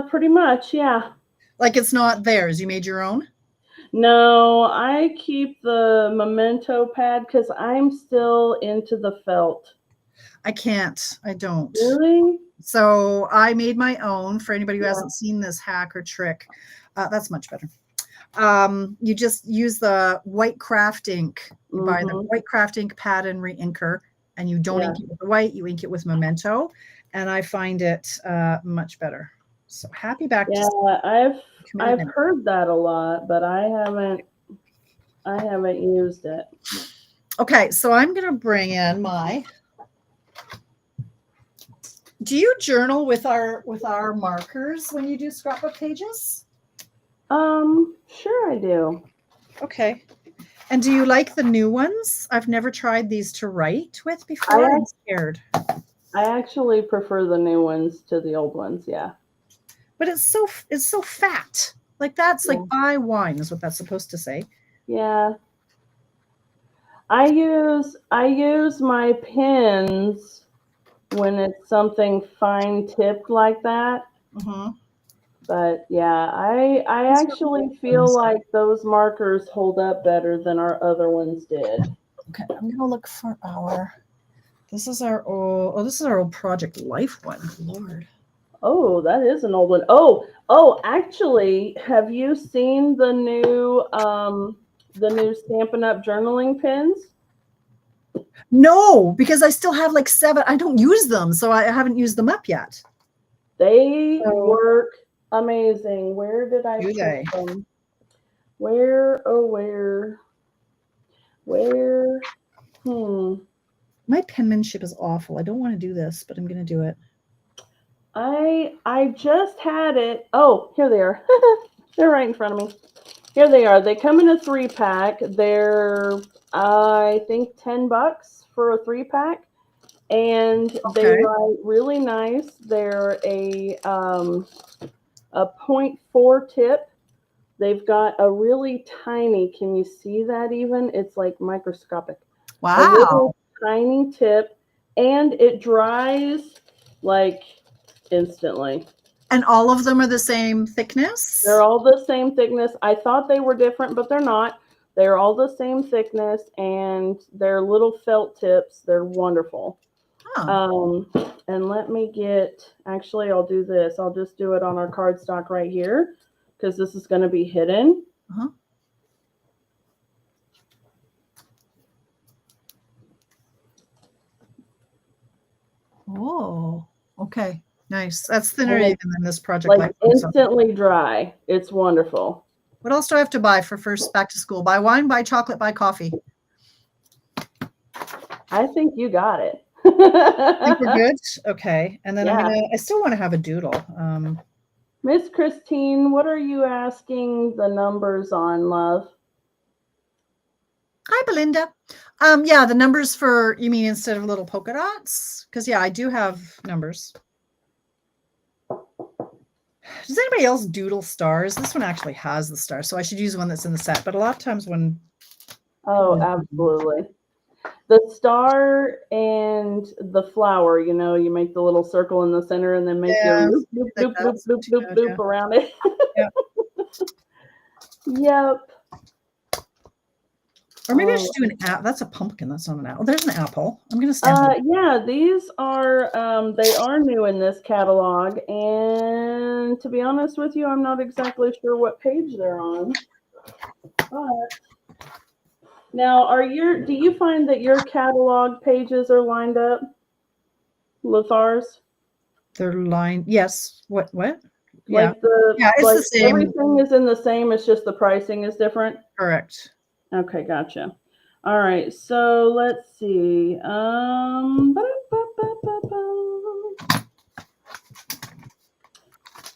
Speaker 1: Pretty much, yeah.
Speaker 2: Like it's not theirs. You made your own?
Speaker 1: No, I keep the Memento pad because I'm still into the felt.
Speaker 2: I can't. I don't.
Speaker 1: Really?
Speaker 2: So I made my own. For anybody who hasn't seen this hack or trick, that's much better. You just use the white craft ink. You buy the white craft ink pad and re-inker, and you don't ink it with the white, you ink it with Memento, and I find it much better. So happy back to
Speaker 1: I've heard that a lot, but I haven't used it.
Speaker 2: Okay, so I'm gonna bring in my. Do you journal with our markers when you do scrapbook pages?
Speaker 1: Sure I do.
Speaker 2: Okay. And do you like the new ones? I've never tried these to write with before. I'm scared.
Speaker 1: I actually prefer the new ones to the old ones, yeah.
Speaker 2: But it's so fat. Like that's like buy wine is what that's supposed to say.
Speaker 1: Yeah. I use my pens when it's something fine tipped like that. But yeah, I actually feel like those markers hold up better than our other ones did.
Speaker 2: Okay, I'm gonna look for our. This is our old. Oh, this is our old Project Life one. Lord.
Speaker 1: Oh, that is an old one. Oh, actually, have you seen the new Stampin' Up! Journaling pens?
Speaker 2: No, because I still have like 7. I don't use them, so I haven't used them up yet.
Speaker 1: They work amazing. Where did I put them? Where?
Speaker 2: My penmanship is awful. I don't want to do this, but I'm going to do it.
Speaker 1: I just had it. Oh, here they are. They're right in front of me. Here they are. They come in a 3-pack. They're, I think, $10 for a 3-pack. And they write really nice. They're a 0.4 tip. They've got a really tiny, can you see that even? It's like microscopic.
Speaker 2: Wow.
Speaker 1: A little tiny tip. And it dries like instantly.
Speaker 2: And all of them are the same thickness?
Speaker 1: They're all the same thickness. I thought they were different, but they're not. They're all the same thickness, and they're little felt tips. They're wonderful.
Speaker 2: Huh.
Speaker 1: And let me get, actually, I'll do this. I'll just do it on our cardstock right here because this is going to be hidden.
Speaker 2: Oh, okay. Nice. That's thinner even than this Project
Speaker 1: Life. Instantly dry. It's wonderful.
Speaker 2: What else do I have to buy for first back to school? Buy wine, buy chocolate, buy coffee.
Speaker 1: I think you got it.
Speaker 2: I think we're good. Okay. And then I still want to have a doodle.
Speaker 1: Miss Christine, what are you asking the numbers on, love?
Speaker 2: Hi, Belinda. Yeah, the numbers for, you mean instead of little polka dots? Because I do have numbers. Does anybody else doodle stars? This one actually has the star, so I should use one that's in the set. But a lot of times when...
Speaker 1: Oh, absolutely. The star and the flower, you make the little circle in the center and then make your loop, loop, loop, loop, loop, loop, loop around it. Yep.
Speaker 2: Or maybe I should do an apple. That's a pumpkin. That's not an apple. There's an apple. I'm going to
Speaker 1: Yeah, these are they are new in this catalog, and to be honest with you, I'm not exactly sure what page they're on. But now, do you find that your catalog pages are lined up? Lothar's?
Speaker 2: They're lined. Yes. What? Yeah.
Speaker 1: Like the
Speaker 2: Yeah, it's the same.
Speaker 1: everything is in the same, it's just the pricing is different?
Speaker 2: Correct.
Speaker 1: Okay, gotcha. All right, so let's see.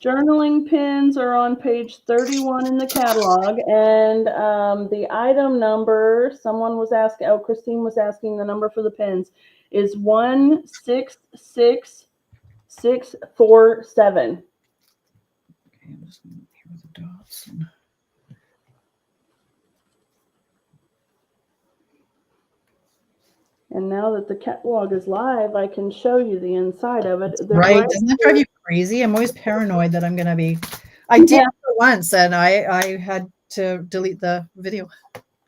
Speaker 1: Journaling pins are on page 31 in the catalog, and the item number, someone was asking, Christine was asking the number for the pins, is 166647.
Speaker 2: Okay, I'm just going to here with the dots.
Speaker 1: And now that the catalog is live, I can show you the inside of it.
Speaker 2: Right. Doesn't that drive you crazy? I'm always paranoid that I'm going to be. I did it once, and I had to delete the video.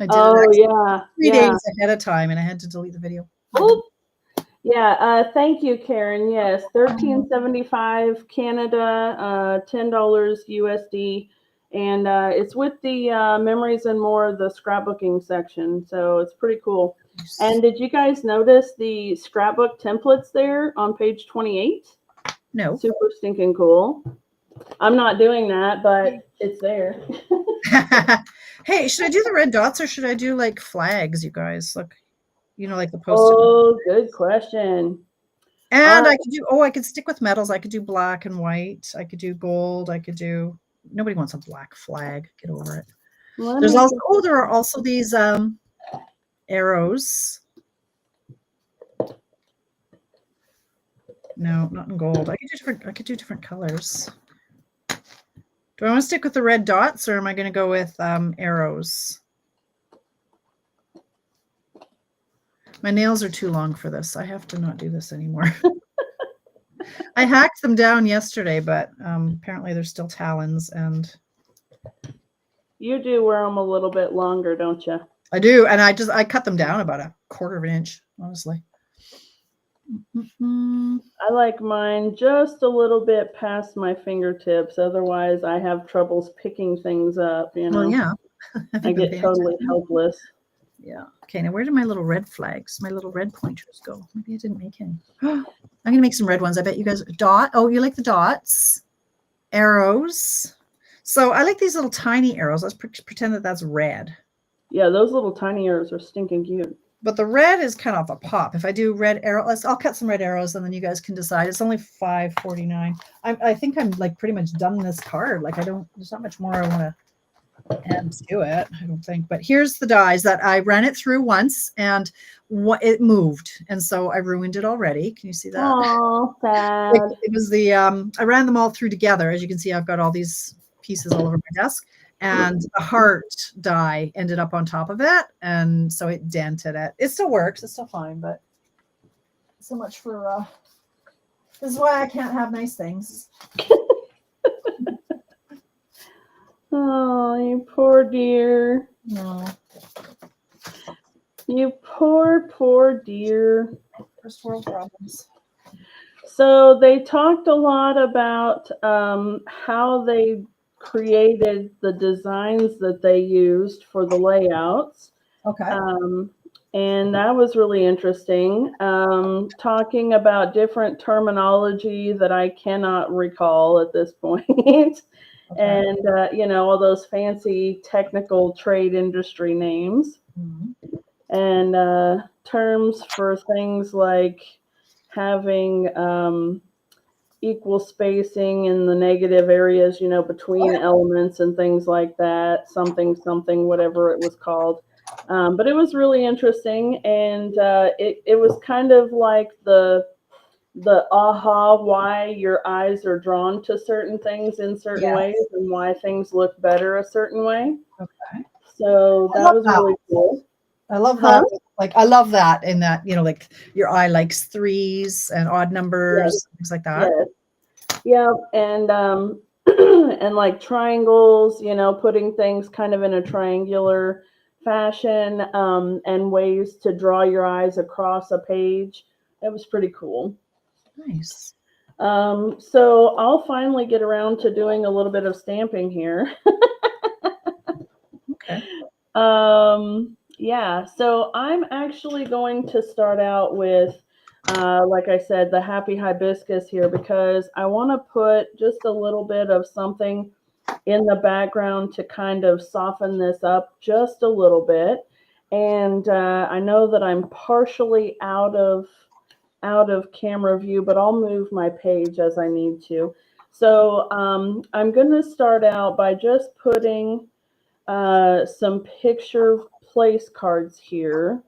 Speaker 2: I did it 3 days ahead of time, and I had to delete the video.
Speaker 1: Oh, yeah. Thank you, Karen. Yes, $13.75 Canada, $10 USD, and it's with the Memories and More, the scrapbooking section. So it's pretty cool. And did you guys notice the scrapbook templates there on page 28?
Speaker 2: No.
Speaker 1: Super stinking cool. I'm not doing that, but it's there.
Speaker 2: Hey, should I do the red dots or should I do like flags, you guys? Look, like the post-it.
Speaker 1: Oh, good question.
Speaker 2: And I could stick with metals. I could do black and white. I could do gold. Nobody wants a black flag. Get over it. There are also these arrows. No, not in gold. I could do different colors. Do I want to stick with the red dots or am I going to go with arrows? My nails are too long for this. I have to not do this anymore. I hacked them down yesterday, but apparently they're still talons. And
Speaker 1: you do wear them a little bit longer, don't you?
Speaker 2: I do, and I cut them down about a quarter of an inch, honestly.
Speaker 1: I like mine just a little bit past my fingertips. Otherwise, I have troubles picking things up.
Speaker 2: Well, yeah.
Speaker 1: I get totally helpless.
Speaker 2: Yeah. Okay, now where did my little red flags, my little red pointers go? Maybe I didn't make any. I'm going to make some red ones. I bet you guys Oh, you like the dots? Arrows. So I like these little tiny arrows. Let's pretend that that's red.
Speaker 1: Yeah, those little tiny arrows are stinking cute.
Speaker 2: But the red is kind of a pop. If I do red arrow, I'll cut some red arrows and then you guys can decide. It's only $5.49. I think I'm like pretty much done this card. Like there's not much more I want to add to it, I don't think. But here's the dies that I ran it through once and it moved. And so I ruined it already. Can you see that?
Speaker 1: Oh, sad.
Speaker 2: It was I ran them all through together. As you can see, I've got all these pieces all over my desk. And the heart die ended up on top of it. And so it dented it. It still works. It's still fine. But so much for, this is why I can't have nice things.
Speaker 1: Oh, you poor dear.
Speaker 2: No.
Speaker 1: You poor dear.
Speaker 2: First world problems.
Speaker 1: So they talked a lot about how they created the designs that they used for the layouts.
Speaker 2: Okay.
Speaker 1: And that was really interesting. Talking about different terminology that I cannot recall at this point. Okay. And, all those fancy technical trade industry names. Mm-hmm. And terms for things like having equal spacing in the negative areas, between elements and things like that, something, whatever it was called. But it was really interesting. And it was kind of like the aha, why your eyes are drawn to certain things in certain ways and why things look better a certain way. Okay. So that was really cool.
Speaker 2: I love that. I love that in that, like your eye likes threes and odd numbers, things like that.
Speaker 1: Yeah. And, and like triangles, putting things kind of in a triangular fashion and ways to draw your eyes across a page. It was pretty cool.
Speaker 2: Nice.
Speaker 1: So I'll finally get around to doing a little bit of stamping here.
Speaker 2: Okay.
Speaker 1: Yeah, so I'm actually going to start out with, like I said, the happy hibiscus here because I want to put just a little bit of something in the background to kind of soften this up just a little bit. And I know that I'm partially out of camera view, but I'll move my page as I need to. So I'm going to start out by just putting some picture place cards here.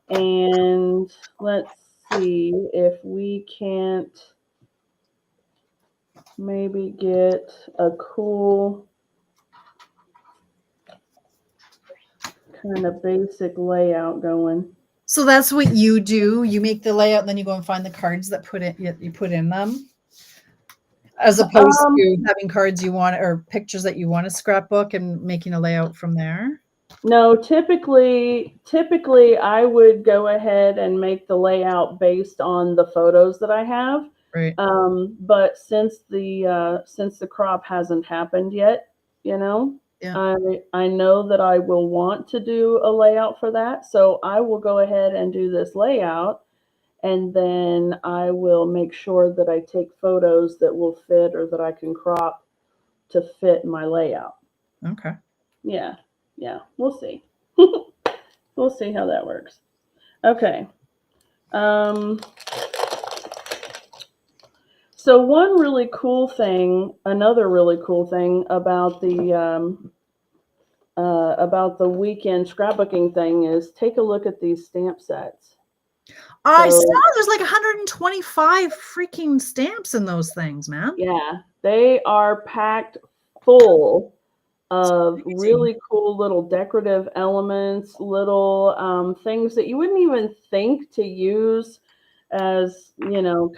Speaker 1: And let's see if we can't maybe get a cool kind of basic layout going.
Speaker 2: So that's what you do. You make the layout, and then you go and find the cards that you put in them, as opposed
Speaker 1: Um,
Speaker 2: to having cards you want or pictures that you want to scrapbook and making a layout from there.
Speaker 1: no, typically I would go ahead and make the layout based on the photos that I have.
Speaker 2: Right.
Speaker 1: But since the crop hasn't happened yet, you know,
Speaker 2: Yeah.
Speaker 1: I know that I will want to do a layout for that. So I will go ahead and do this layout, and then I will make sure that I take photos that will fit or that I can crop to fit my layout.
Speaker 2: Okay.
Speaker 1: Yeah, yeah, we'll see. We'll see how that works. Okay. Um, so another really cool thing about the weekend scrapbooking thing is take a look at these stamp sets.
Speaker 2: I saw
Speaker 1: So
Speaker 2: there's like 125 freaking stamps in those things, man.
Speaker 1: yeah, they are packed full
Speaker 2: It's
Speaker 1: of
Speaker 2: crazy.
Speaker 1: really cool little decorative elements, little things that you wouldn't even think to use as,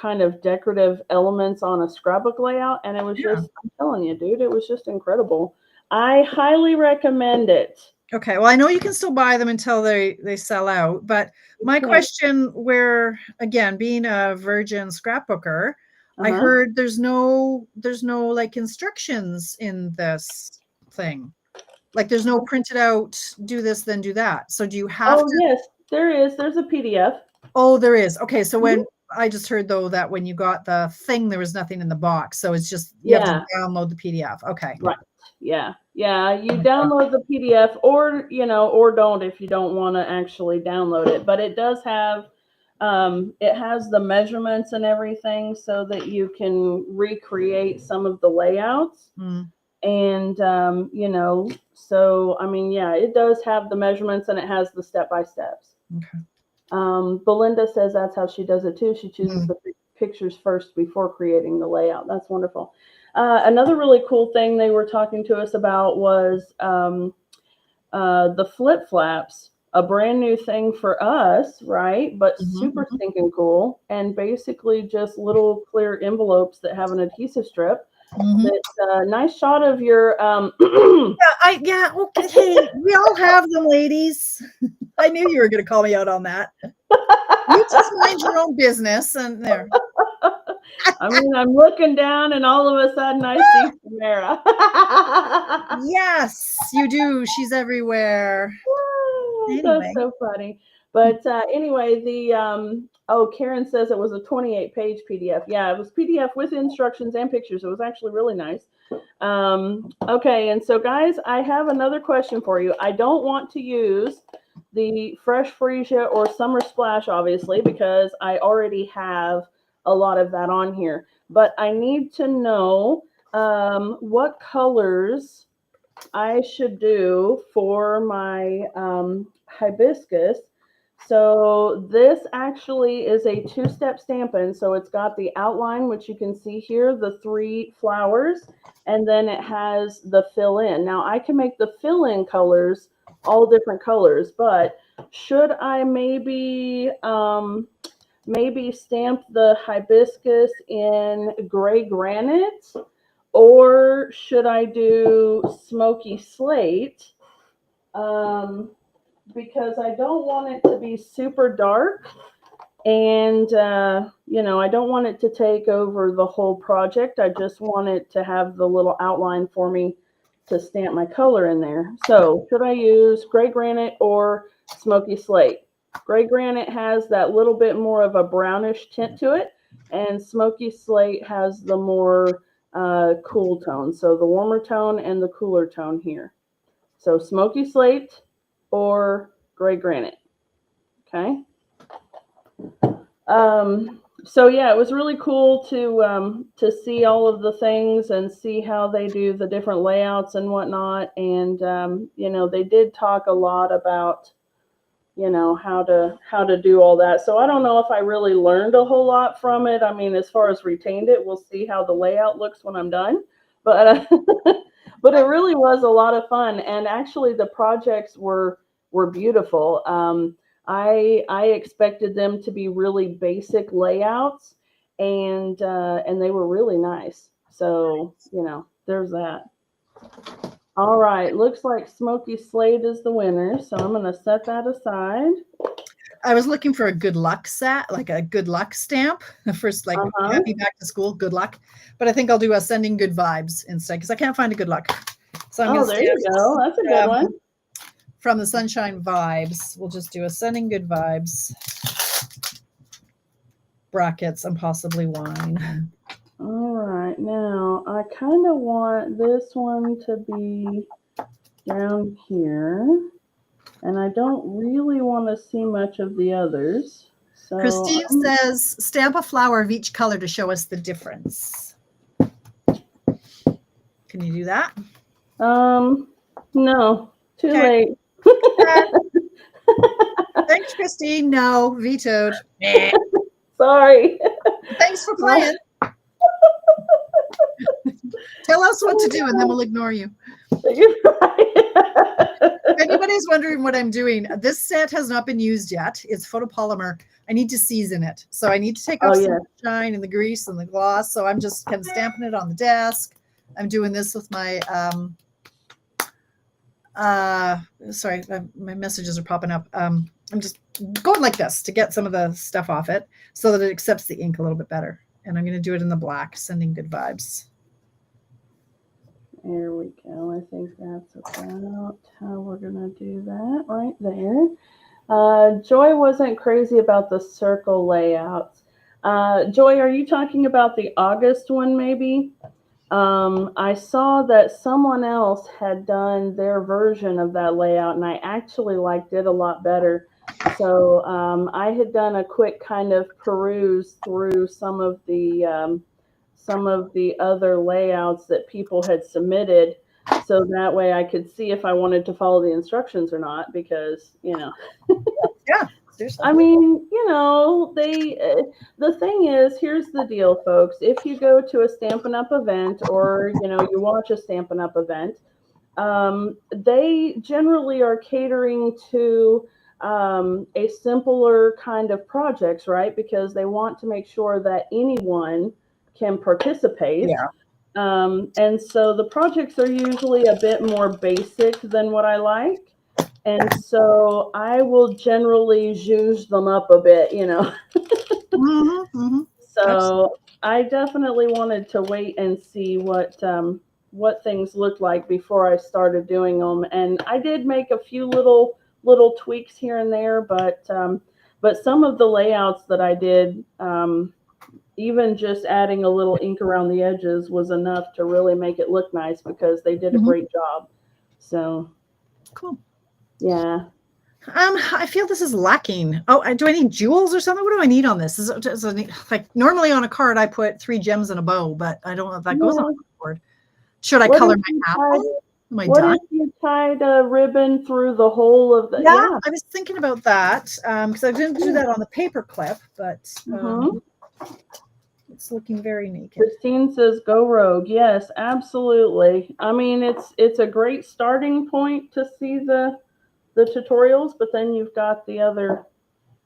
Speaker 1: kind of decorative elements on a scrapbook layout. And it was
Speaker 2: Yeah.
Speaker 1: just, I'm telling you, dude, it was just incredible. I highly recommend it.
Speaker 2: Okay. Well, I know you can still buy them until they sell out, but
Speaker 1: You
Speaker 2: my
Speaker 1: can.
Speaker 2: question, where again, being a virgin scrapbooker, I
Speaker 1: Uh-huh.
Speaker 2: heard there's no like instructions in this thing. Like there's no printed out, do this, then do that. So do you have
Speaker 1: Oh,
Speaker 2: to?
Speaker 1: yes, there is. There's a PDF.
Speaker 2: Oh, there is. Okay. So
Speaker 1: Mhm.
Speaker 2: when I just heard though that when you got the thing, there was nothing in the box. So it's just you have to
Speaker 1: Yeah.
Speaker 2: download the PDF. Okay.
Speaker 1: Right. Yeah. Yeah. You
Speaker 2: Okay.
Speaker 1: download the PDF or don't if you don't want to actually download it. But it does have, it has the measurements and everything so that you can recreate some of the layouts.
Speaker 2: Mm,
Speaker 1: And, so, I mean, yeah, it does have the measurements and it has the step by steps.
Speaker 2: okay.
Speaker 1: Belinda says that's how she does it too. She chooses
Speaker 2: Mm,
Speaker 1: the pictures first before creating the layout. That's wonderful. Another really cool thing they were talking to us about was the flip flaps, a brand new thing for us, right? But super
Speaker 2: mhm,
Speaker 1: stinking cool. And basically just little clear envelopes that have an adhesive strip.
Speaker 2: mhm.
Speaker 1: That's a nice shot of your.
Speaker 2: Yeah, okay. Hey, we all have them, ladies. I knew you were going to call me out on that. You just mind your own business, and there.
Speaker 1: I mean, I'm looking down, and all of a sudden, I see Tamara.
Speaker 2: Yes, you do. She's everywhere.
Speaker 1: That's
Speaker 2: Anyway.
Speaker 1: so funny. But anyway, Karen says it was a 28-page PDF. Yeah, it was PDF with instructions and pictures. It was actually really nice. Okay, and so guys, I have another question for you. I don't want to use the Fresh Freesia or Summer Splash, obviously, because I already have a lot of that on here. But I need to know what colors I should do for my hibiscus. So this actually is a two-step stamping. So it's got the outline, which you can see here, the 3 flowers, and then it has the fill-in. Now I can make the fill-in colors all different colors, but should I maybe stamp the hibiscus in gray granite, or should I do smoky slate? because I don't want it to be super dark. And, I don't want it to take over the whole project. I just want it to have the little outline for me to stamp my color in there. So, should I use gray granite or smoky slate? Gray granite has that little bit more of a brownish tint to it, and smoky slate has the more cool tone. So, the warmer tone and the cooler tone here. So, smoky slate or gray granite. Okay. So yeah, it was really cool to see all of the things and see how they do the different layouts and whatnot. And they did talk a lot about how to do all that. So I don't know if I really learned a whole lot from it. I mean, as far as retained it, we'll see how the layout looks when I'm done. But but it really was a lot of fun, and actually the projects were beautiful. I expected them to be really basic layouts, and they were really nice. So there's that. All right, looks like Smoky Slate is the winner, so I'm going to set that aside.
Speaker 2: I was looking for a good luck set, like a good luck stamp. The first, like, happy back to school, good luck. But I think I'll do a sending good vibes instead because I can't find a good luck. So I'm
Speaker 1: there you go. That's a good one.
Speaker 2: From the Sunshine Vibes, we'll just do a sending good vibes, brackets, and possibly wine.
Speaker 1: All right, now I kind of want this one to be down here, and I don't really want to see much of the others. So
Speaker 2: Christine says, stamp a flower of each color to show us the difference. Can you do that?
Speaker 1: No, too late.
Speaker 2: Thanks, Christine. No, vetoed.
Speaker 1: Sorry.
Speaker 2: Thanks for playing. Tell us what to do and then we'll ignore you.
Speaker 1: You're right.
Speaker 2: If anybody's wondering what I'm doing, this set has not been used yet. It's photopolymer. I need to season it. So I need to take off some shine and the grease and the gloss. So I'm just kind of stamping it on the desk. I'm doing this with my sorry, my messages are popping up. I'm just going like this to get some of the stuff off it so that it accepts the ink a little bit better. And I'm going to do it in the black, sending good vibes.
Speaker 1: There we go. I think that's about how we're going to do that right there. Joy wasn't crazy about the circle layouts. Joy, are you talking about the August one maybe? I saw that someone else had done their version of that layout, and I actually liked it a lot better. So I had done a quick kind of peruse through some of the other layouts that people had submitted, so that way I could see if I wanted to follow the instructions or not, because
Speaker 2: yeah.
Speaker 1: I mean, the thing is, here's the deal, folks. If you go to a Stampin' Up! Event, or, you watch a Stampin' Up! Event, they generally are catering to a simpler kind of projects, right? Because they want to make sure that anyone can participate.
Speaker 2: Yeah.
Speaker 1: And so the projects are usually a bit more basic than what I like. And so I will generally zhuzh them up a bit, So I definitely wanted to wait and see what things looked like before I started doing them. And I did make a few little tweaks here and there, but some of the layouts that I did, even just adding a little ink around the edges was enough to really make it look nice, because they did a great job. So
Speaker 2: cool.
Speaker 1: Yeah.
Speaker 2: I feel this is lacking. Oh, do I need jewels or something? What do I need on this? Is it like normally on a card I put 3 gems and a bow, but I don't know if that goes on the board. Should I color my apple?
Speaker 1: What if you tied a ribbon through the whole of the?
Speaker 2: Yeah, I was thinking about that because I didn't do that on the paper clip, but it's looking very naked.
Speaker 1: Christine says, "Go rogue." Yes, absolutely. I mean, it's a great starting point to see the tutorials, but then you've got the other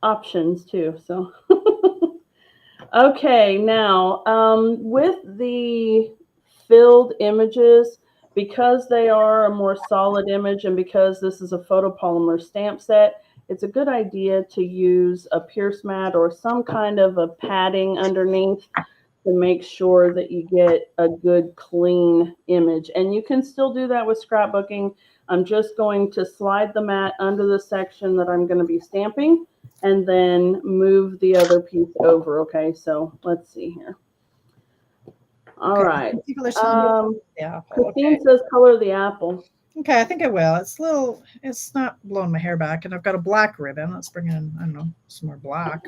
Speaker 1: options too. So, okay, now with the filled images, because they are a more solid image and because this is a photopolymer stamp set, it's a good idea to use a pierce mat or some kind of a padding underneath to make sure that you get a good clean image. And you can still do that with scrapbooking. I'm just going to slide the mat under the section that I'm going to be stamping and then move the other piece over. Okay, so let's see here. All right.
Speaker 2: People are telling you the apple.
Speaker 1: Christine says color the apple.
Speaker 2: Okay, I think I will. It's not blowing my hair back, and I've got a black ribbon. Let's bring in, I don't know, some more black.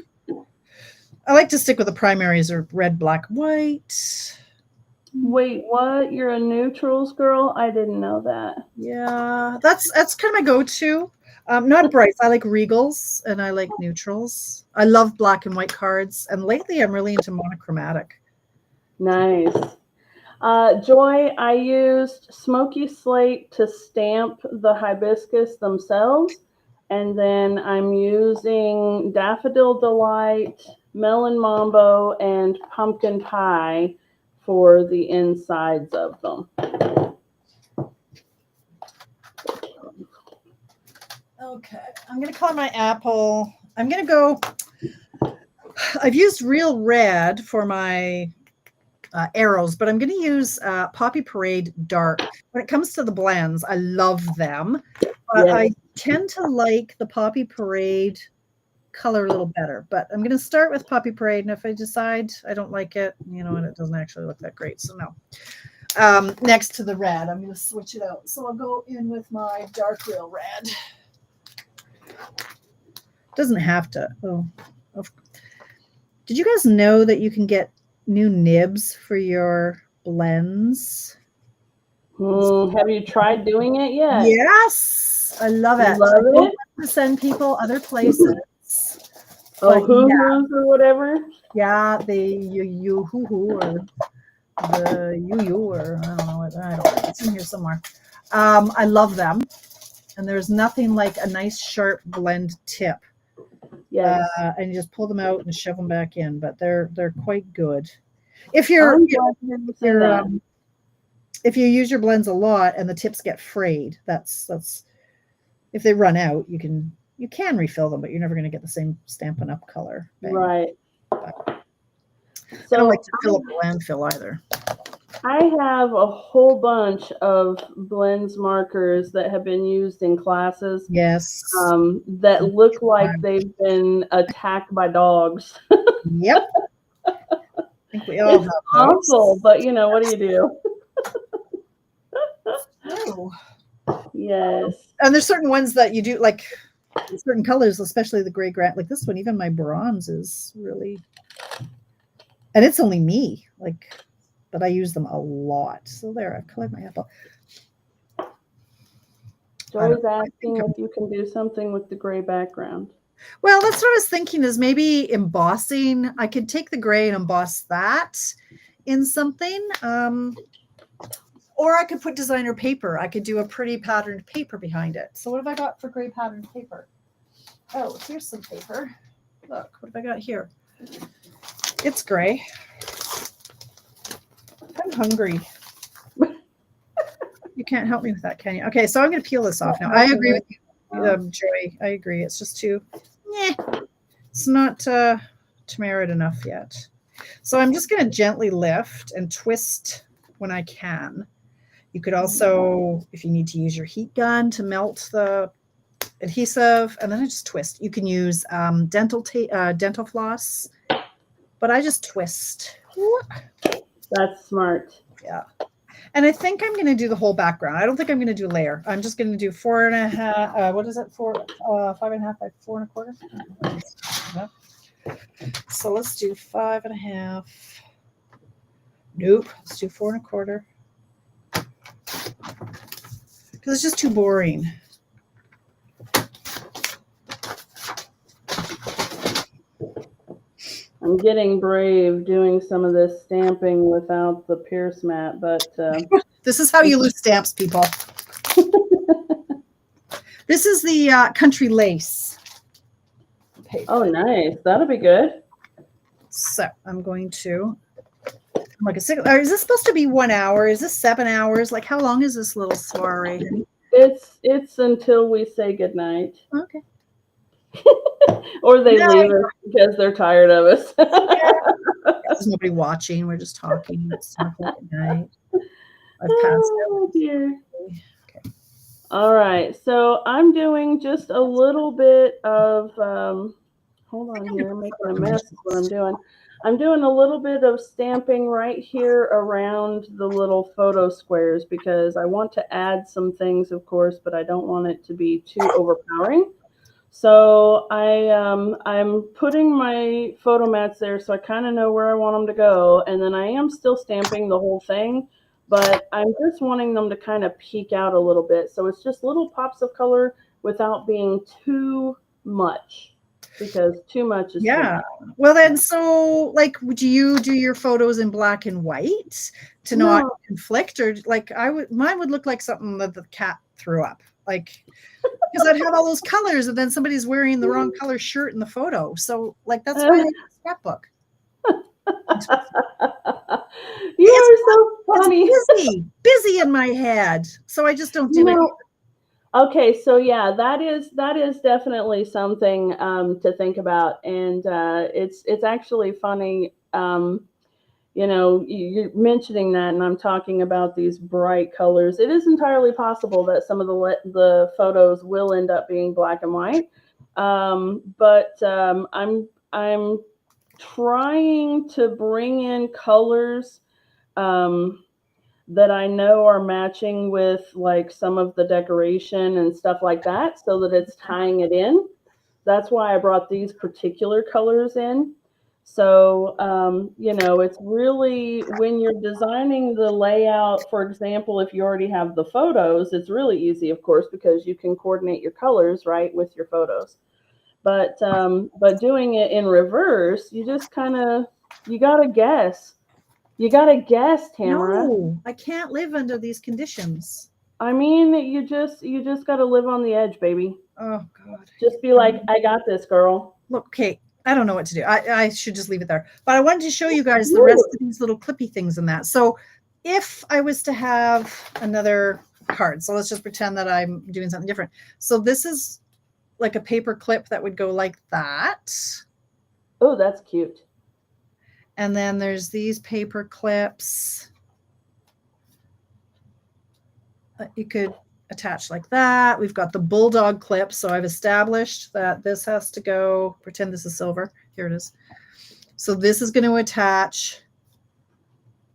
Speaker 2: I like to stick with the primaries or red, black, white.
Speaker 1: Wait, what? You're a neutrals girl? I didn't know that.
Speaker 2: Yeah, that's kind of my go-to. Not brights. I like regals and I like neutrals. I love black and white cards, and lately I'm really into monochromatic.
Speaker 1: Nice. Joy, I used Smoky Slate to stamp the hibiscus themselves, and then I'm using Daffodil Delight, Melon Mambo, and Pumpkin Pie for the insides of them.
Speaker 2: Okay, I'm going to color my apple. I'm going to go, I've used Real Red for my arrows, but I'm going to use Poppy Parade Dark. When it comes to the blends, I love them, but yes. I tend to like the Poppy Parade color a little better, but I'm going to start with Poppy Parade, and if I decide I don't like it, you know, and it doesn't actually look that great, so no. Next to the red, I'm going to switch it out. So I'll go in with my Dark Real Red. Doesn't have to. Oh, did you guys know that you can get new nibs for your blends?
Speaker 1: Have you tried doing it yet?
Speaker 2: Yes, I love it.
Speaker 1: Love
Speaker 2: I
Speaker 1: it.
Speaker 2: To send people other places.
Speaker 1: Oh, hoo-hoos or whatever.
Speaker 2: Yeah, the you-hoo-hoo or the you-you or I don't know. I don't know. It's in here somewhere. I love them, and there's nothing like a nice sharp blend tip.
Speaker 1: Yes.
Speaker 2: And you just pull them out and shove them back in, but they're quite good. If you're, if you use your blends a lot and the tips get frayed, that's if they run out, you can refill them, but you're never going to get the same Stampin' Up color. Bang.
Speaker 1: Right.
Speaker 2: But so I don't like to fill up the landfill either.
Speaker 1: I have a whole bunch of blends markers that have been used in classes.
Speaker 2: Yes.
Speaker 1: That look like they've been attacked by dogs.
Speaker 2: Yep. I think we all have
Speaker 1: awful, but you know, what do you do?
Speaker 2: Oh.
Speaker 1: Yes.
Speaker 2: And there's certain ones that you do, like certain colors, especially the gray granite, like this one, even my bronze is really, and it's only me, like, but I use them a lot. So there, I've colored my apple.
Speaker 1: Joy's asking if you can do something with the gray background.
Speaker 2: Well, that's what I was thinking, is maybe embossing. I could take the gray and emboss that in something. Or I could put designer paper. I could do a pretty patterned paper behind it. So what have I got for gray patterned paper? Oh, here's some paper. Look, what have I got here? It's gray. I'm hungry. You can't help me with that, can you? Okay, so I'm going to peel this off now. I agree with you, Joy. I agree. It's just too, it's not Tamara enough yet. So I'm just going to gently lift and twist when I can. You could also, if you need to use your heat gun to melt the adhesive, and then I just twist. You can use dental floss, but I just twist.
Speaker 1: That's smart.
Speaker 2: Yeah. And I think I'm going to do the whole background. I don't think I'm going to do a layer. I'm just going to do 4.5. What is it? 5.5 by 4.25. So let's do 5.5. Nope. Let's do 4.25. Because it's just too boring.
Speaker 1: I'm getting brave doing some of this stamping without the pierce mat, but
Speaker 2: this is how you lose stamps, people. This is the country lace paper.
Speaker 1: Oh, nice. That'll be good.
Speaker 2: So I'm going to Like a six, or is this supposed to be 1 hour? Is this 7 hours? Like, how long is this little soiree?
Speaker 1: It's until we say goodnight.
Speaker 2: Okay.
Speaker 1: Or they
Speaker 2: No,
Speaker 1: leave us because they're tired of us.
Speaker 2: yeah. There's nobody watching. We're just talking. It's 10 o'clock at night. I've passed out.
Speaker 1: Oh dear.
Speaker 2: Okay.
Speaker 1: All right. So I'm doing just a little bit of hold on here, I'm making a mess of what I'm doing. I'm doing a little bit of stamping right here around the little photo squares because I want to add some things, of course, but I don't want it to be too overpowering. So I'm putting my photo mats there so I kind of know where I want them to go, and then I am still stamping the whole thing, but I'm just wanting them to kind of peek out a little bit. So it's just little pops of color without being too much, because too much is too
Speaker 2: Yeah.
Speaker 1: much.
Speaker 2: Well, then, so like, would you do your photos in black and white to not
Speaker 1: No,
Speaker 2: conflict, or like mine would look like something that the cat threw up, like because I'd have all those colors, and then somebody's wearing the wrong color shirt in the photo. So, like, that's why I have a scrapbook.
Speaker 1: you
Speaker 2: It's
Speaker 1: are so funny.
Speaker 2: busy in my head, so I just don't
Speaker 1: You
Speaker 2: do it.
Speaker 1: know, okay, so yeah, that is definitely something to think about, and it's actually funny. You're mentioning that, and I'm talking about these bright colors. It is entirely possible that some of the photos will end up being black and white, but I'm trying to bring in colors. Um, that I know are matching with like some of the decoration and stuff like that so that it's tying it in. That's why I brought these particular colors in. So, it's really when you're designing the layout, for example, if you already have the photos, it's really easy, of course, because you can coordinate your colors, right, with your photos. But doing it in reverse, you just kind of, you got to guess. You got to guess, Tamara.
Speaker 2: No, I can't live under these conditions.
Speaker 1: I mean, you just got to live on the edge, baby.
Speaker 2: Oh God.
Speaker 1: Just be like, I got this, girl.
Speaker 2: Look, okay, I don't know what to do. I should just leave it there. But I wanted to show you guys the rest
Speaker 1: Woo.
Speaker 2: of these little clippy things and that. So if I was to have another card, so let's just pretend that I'm doing something different. So this is like a paper clip that would go like that.
Speaker 1: Oh, that's cute.
Speaker 2: And then there's these paper clips that you could attach like that. We've got the bulldog clip. So I've established that this has to go, pretend this is silver. Here it is. So this is going to attach.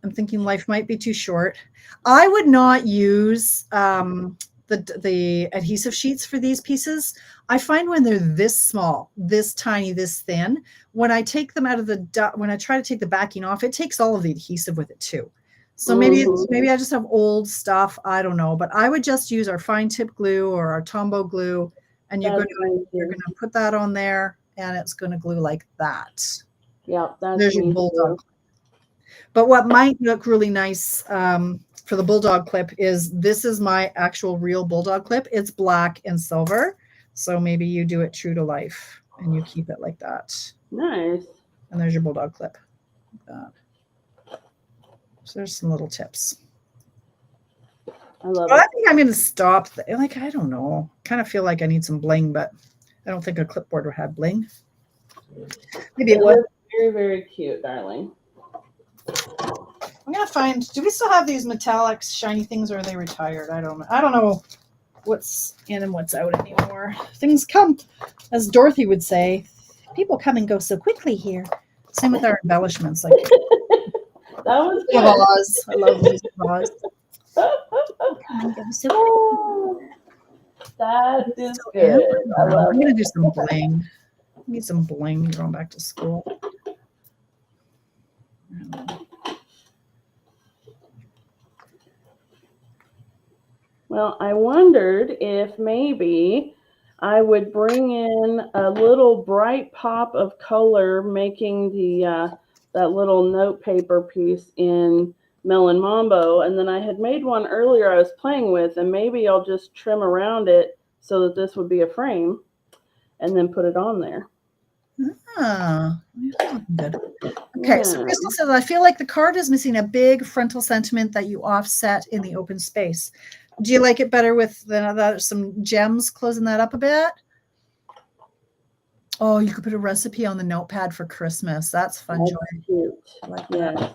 Speaker 2: I'm thinking life might be too short. I would not use the adhesive sheets for these pieces. I find when they're this small, this tiny, this thin, when I take them out of when I try to take the backing off, it takes all of the adhesive with it too. So maybe I just have old stuff. I don't know, but I would just use our fine tip glue or our Tombow glue, and you're going to put that on there, and it's going to glue like that.
Speaker 1: Yeah,
Speaker 2: there's your bulldog. But what might look really nice for the bulldog clip is this is my actual real bulldog clip. It's black and silver, so maybe you do it true to life and you keep it like that.
Speaker 1: Nice.
Speaker 2: And there's your bulldog clip. So there's some little tips.
Speaker 1: I love it.
Speaker 2: I think I'm going to stop. Like, I don't know. Kind of feel like I need some bling, but I don't think a clipboard would have bling. Maybe it would.
Speaker 1: Very, very cute, darling.
Speaker 2: I'm going to find, do we still have these metallic shiny things, or are they retired? I don't know what's in and what's out anymore. Things come, as Dorothy would say, people come and go so quickly here. Same with our embellishments. Like
Speaker 1: that was good.
Speaker 2: Vase. I love these vase.
Speaker 1: That is good.
Speaker 2: I'm going to do some bling. I need some bling going back to school.
Speaker 1: Well, I wondered if maybe I would bring in a little bright pop of color, making the that little note paper piece in Melon Mambo, and then I had made one earlier I was playing with, and maybe I'll just trim around it so that this would be a frame, and then put it on there.
Speaker 2: Ah, that's looking good. Okay, so
Speaker 1: Yeah.
Speaker 2: Crystal says, I feel like the card is missing a big frontal sentiment that you offset in the open space. Do you like it better with some gems closing that up a bit? Oh, you could put a recipe on the notepad for Christmas. That's fun,
Speaker 1: That's
Speaker 2: Joy.
Speaker 1: cute.
Speaker 2: I like that.
Speaker 1: Yes.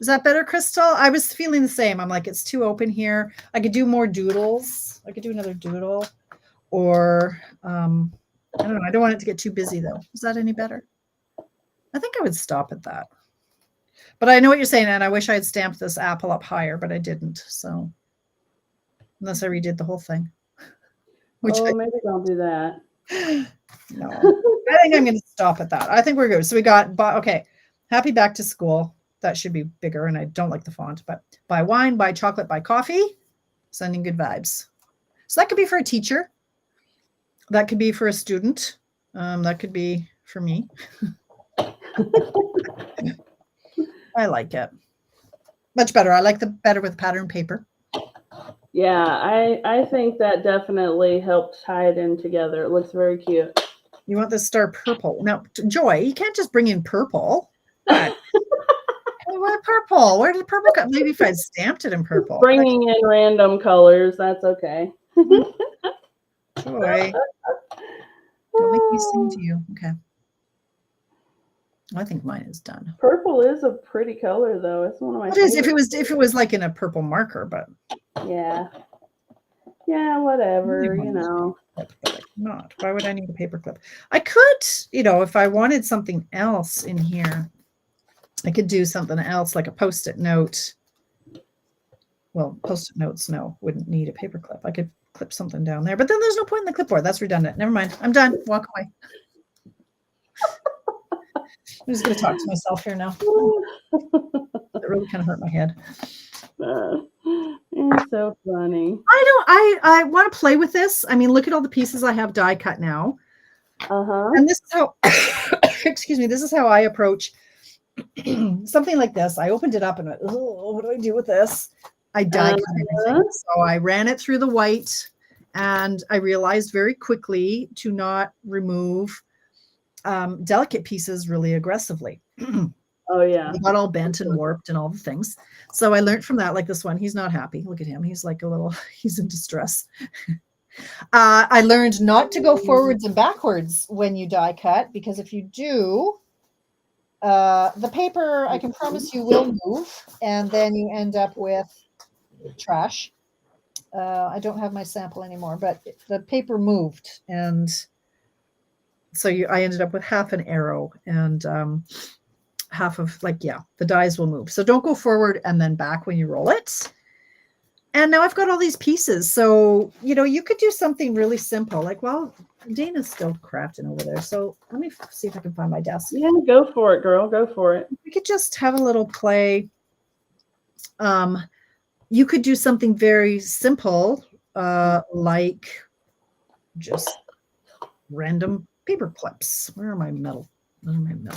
Speaker 2: Is that better, Crystal? I was feeling the same. I'm like, it's too open here. I could do more doodles. I could do another doodle. Or, I don't know. I don't want it to get too busy, though. Is that any better? I think I would stop at that. But I know what you're saying, and I wish I had stamped this apple up higher, but I didn't. So, unless I redid the whole thing. Which
Speaker 1: Maybe don't do that.
Speaker 2: no. I think I'm going to stop at that. I think we're good. So we got, okay, happy back to school. That should be bigger, and I don't like the font, but buy wine, buy chocolate, buy coffee, sending good vibes. So that could be for a teacher. That could be for a student. That could be for me. I like it. Much better. I like the better with pattern paper.
Speaker 1: Yeah, I think that definitely helped tie it in together. It looks very cute.
Speaker 2: You want the star purple. Now, Joy, you can't just bring in purple. What? Why purple? Where did purple come? Maybe if I stamped it in purple.
Speaker 1: Bringing in random colors, that's okay.
Speaker 2: Joy, don't make me sing to you. Okay. I think mine is done.
Speaker 1: Purple is a pretty color, though. It's one of my.
Speaker 2: It is if it was like in a purple marker, but
Speaker 1: yeah, whatever, you know.
Speaker 2: But not. Why would I need a paper clip? I could, if I wanted something else in here, I could do something else like a Post-it note. Well, Post-it notes, no, wouldn't need a paper clip. I could clip something down there, but then there's no point in the clipboard. That's redundant. Never mind. I'm done. Walk away. I'm just going to talk to myself here now. It really kind of hurt my head.
Speaker 1: It's so funny.
Speaker 2: I want to play with this. I mean, look at all the pieces I have die cut now. And this is how, excuse me, this is how I approach something like this. I opened it up and went, oh, what do I do with this? I die cut everything. So I ran it through the white, and I realized very quickly to not remove delicate pieces really aggressively.
Speaker 1: Oh, yeah.
Speaker 2: They got all bent and warped and all the things. So I learned from that, like this one. He's not happy. Look at him. He's like he's in distress. I learned not to go forwards and backwards when you die cut, because if you do, the paper, I can promise you, will move, and then you end up with trash. I don't have my sample anymore, but the paper moved, and so I ended up with half an arrow, and half of the dies will move. So don't go forward and then back when you roll it. And now I've got all these pieces. So, you could do something really simple. Like, well, Dana's still crafting over there. So let me see if I can find my desk.
Speaker 1: Yeah, go for it, girl. Go for it.
Speaker 2: We could just have a little play. You could do something very simple, like just random paper clips. Where are my metal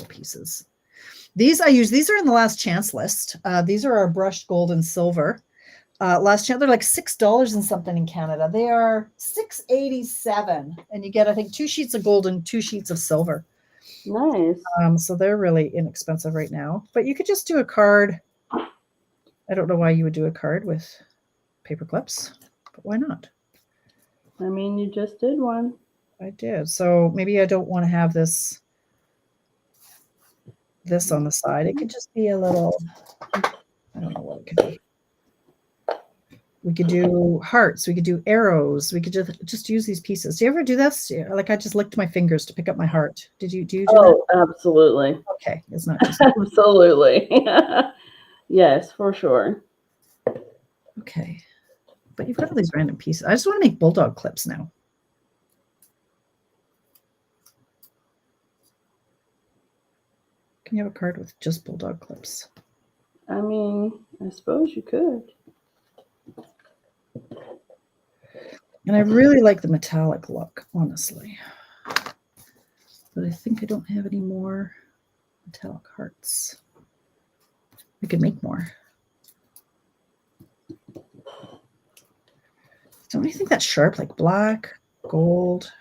Speaker 2: pieces? These are in the last chance list. These are our brushed gold and silver. Last chance, they're like $6 and something in Canada. They are $6.87, and you get, I think, 2 sheets of gold and 2 sheets of silver.
Speaker 1: Nice.
Speaker 2: So they're really inexpensive right now. But you could just do a card. I don't know why you would do a card with paper clips, but why not?
Speaker 1: I mean, you just did one.
Speaker 2: I did. So maybe I don't want to have this on the side. It could just be a little, I don't know what it could be. We could do hearts. We could do arrows. We could just use these pieces. Do you ever do this? Like I just licked my fingers to pick up my heart. Do you do that?
Speaker 1: Absolutely.
Speaker 2: Okay. It's not just
Speaker 1: absolutely. Yes, for sure.
Speaker 2: Okay. But you've got all these random pieces. I just want to make bulldog clips now. Can you have a card with just bulldog clips?
Speaker 1: I mean, I suppose you could.
Speaker 2: And I really like the metallic look, honestly. But I think I don't have any more metallic hearts. I could make more. Don't you think that's sharp? Like black, gold.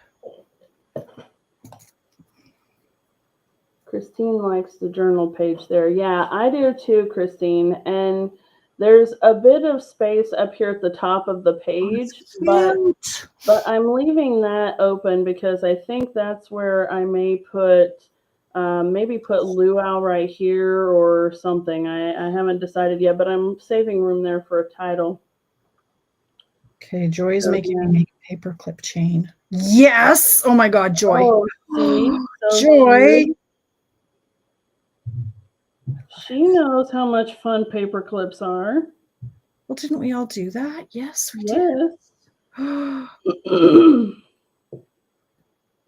Speaker 1: Christine likes the journal page there. Yeah, I do too, Christine. And there's a bit of space up here at the top of the
Speaker 2: Oh, it's
Speaker 1: page,
Speaker 2: cute.
Speaker 1: but I'm leaving that open because I think that's where I may put maybe put luau right here or something. I haven't decided yet, but I'm saving room there for a title.
Speaker 2: Okay, Joy's
Speaker 1: So,
Speaker 2: making
Speaker 1: yeah.
Speaker 2: me make a paperclip chain. Yes! Oh my God, Joy.
Speaker 1: Oh, see, so
Speaker 2: Joy.
Speaker 1: cute. She knows how much fun paper clips are.
Speaker 2: Well, didn't we all do that? Yes, we
Speaker 1: Yes.
Speaker 2: did.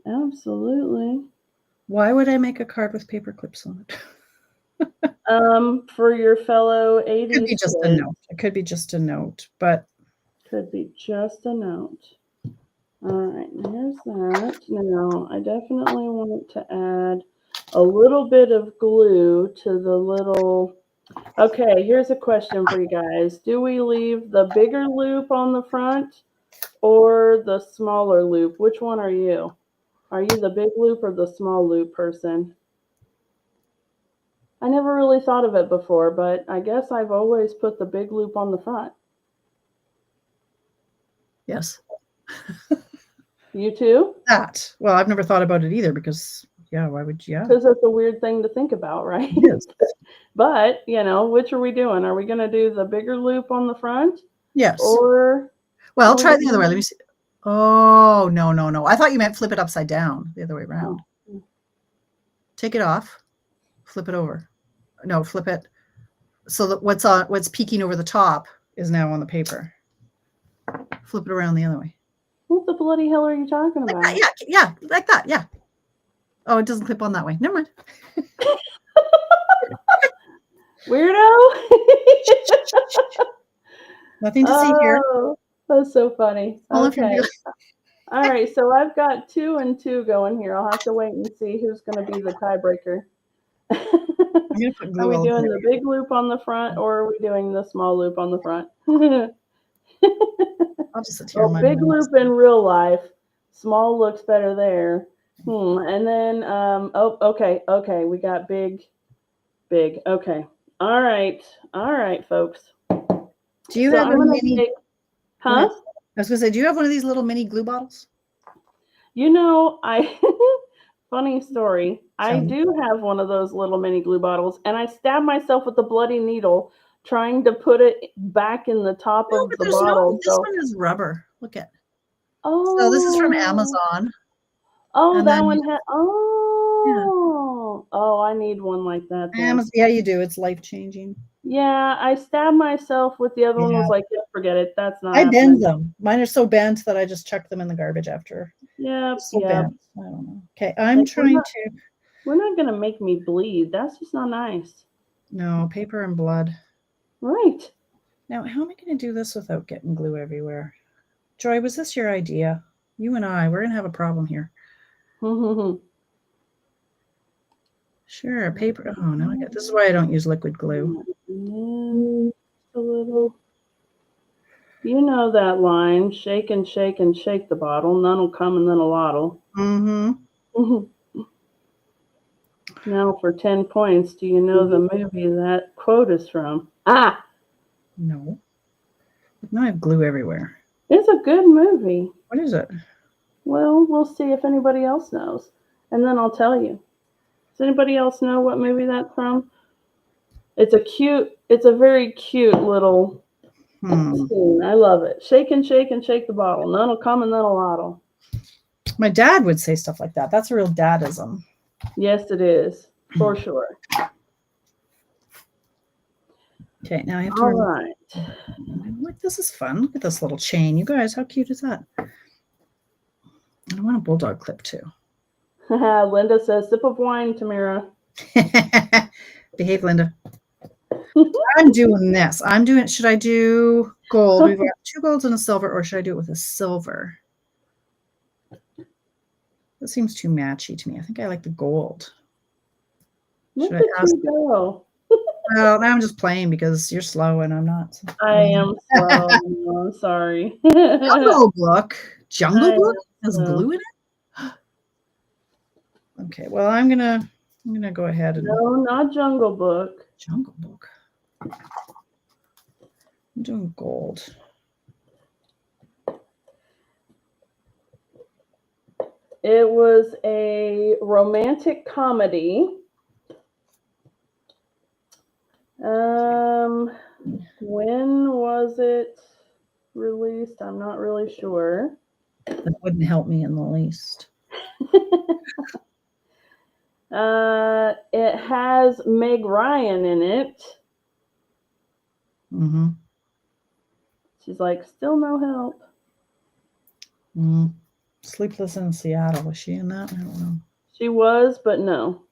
Speaker 1: Absolutely.
Speaker 2: Why would I make a card with paper clips on it?
Speaker 1: For your fellow
Speaker 2: It could be
Speaker 1: 80s
Speaker 2: just a
Speaker 1: kids.
Speaker 2: note. It could be just a note, but
Speaker 1: Could be just a note. All right, here's that. Now, I definitely want to add a little bit of glue to the little. Okay, here's a question for you guys. Do we leave the bigger loop on the front or the smaller loop? Which one are you? Are you the big loop or the small loop person? I never really thought of it before, but I guess I've always put the big loop on the front.
Speaker 2: yes.
Speaker 1: You too?
Speaker 2: That. Well, I've never thought about it either because, yeah, why would you? Yeah,
Speaker 1: Because it's a weird thing to think about, right?
Speaker 2: it is.
Speaker 1: But, which are we doing? Are we going to do the bigger loop on the front?
Speaker 2: Yes.
Speaker 1: Or.
Speaker 2: Well,
Speaker 1: or
Speaker 2: try it the other way. Let me see. Oh, no, no, no. I thought you meant flip it upside down, the other way around.
Speaker 1: Oh.
Speaker 2: Take it off, flip it over. No, flip it so that what's peeking over the top is now on the paper. Flip it around the other way.
Speaker 1: What the bloody hell are you talking about?
Speaker 2: Like that, yeah, like that, yeah. Oh, it doesn't clip on that way. Never mind.
Speaker 1: Weirdo.
Speaker 2: Nothing to see here.
Speaker 1: Oh, that's so funny.
Speaker 2: All
Speaker 1: Okay. All right, so I've got 2 and 2 going here. I'll have to wait and see who's going to be the tiebreaker.
Speaker 2: I'm gonna put glue
Speaker 1: Are we
Speaker 2: all
Speaker 1: doing
Speaker 2: over
Speaker 1: the big loop on the front or are we doing the small loop on the front?
Speaker 2: I'll just sit here.
Speaker 1: Well, big loop in real life, small looks better there. And then, okay, we got big. Okay, all right, folks.
Speaker 2: Do you have a mini?
Speaker 1: Huh?
Speaker 2: I was gonna say, do you have one of these little mini glue bottles?
Speaker 1: Funny story. I do have one of those little mini glue bottles, and I stabbed myself with a bloody needle trying to put it back in the top of the bottle.
Speaker 2: This one is rubber. Look at.
Speaker 1: Oh.
Speaker 2: So this is from Amazon.
Speaker 1: Oh, that one had. Oh. Yeah. Oh, I need one like that.
Speaker 2: Amazon, yeah, you do. It's life changing.
Speaker 1: Yeah, I stabbed myself with the other one. Was like, yeah, forget it. That's not.
Speaker 2: I bend them. Mine are so bent that I just chuck them in the garbage after.
Speaker 1: Yeah.
Speaker 2: Bent. I don't know. Okay, I'm trying to.
Speaker 1: We're not gonna make me bleed. That's just not nice.
Speaker 2: No, paper and blood.
Speaker 1: Right.
Speaker 2: Now, how am I going to do this without getting glue everywhere? Joy, was this your idea? You and I, we're going to have a problem here. Sure, paper. Oh, no, this is why I don't use liquid glue.
Speaker 1: A little. You know that line, shake and shake and shake the bottle. None will come and then a lot'll. Now for 10 points, do you know the movie that quote is from?
Speaker 2: No. Now I have glue everywhere.
Speaker 1: It's a good movie.
Speaker 2: What is it?
Speaker 1: Well, we'll see if anybody else knows. And then I'll tell you. Does anybody else know what movie that's from? It's a very cute little scene. I love it. Shake and shake and shake the bottle. None will come and then a lot'll.
Speaker 2: My dad would say stuff like that. That's a real dadism.
Speaker 1: Yes, it is. For sure.
Speaker 2: Okay, now I have to.
Speaker 1: All right.
Speaker 2: Look, this is fun. Look at this little chain. You guys, how cute is that? I want a bulldog clip too.
Speaker 1: Linda says, sip of wine, Tamara.
Speaker 2: Behave, Linda. I'm doing this. Should I do gold? We've got 2 golds and a silver, or should I do it with a silver? That seems too matchy to me. I think I like the gold.
Speaker 1: Look at you go.
Speaker 2: Well, now I'm just playing because you're slow and I'm not.
Speaker 1: I am slow. I'm sorry.
Speaker 2: Jungle Book. Jungle Book has glue in it? Okay, well, I'm going to I'm gonna go ahead and
Speaker 1: No, not Jungle Book.
Speaker 2: Jungle Book. I'm doing gold.
Speaker 1: It was a romantic comedy. When was it released? I'm not really sure.
Speaker 2: That wouldn't help me in the least.
Speaker 1: It has Meg Ryan in it.
Speaker 2: Mm-hmm.
Speaker 1: She's like, still no help.
Speaker 2: Sleepless in Seattle. Was she in that? I don't know.
Speaker 1: She was, but no.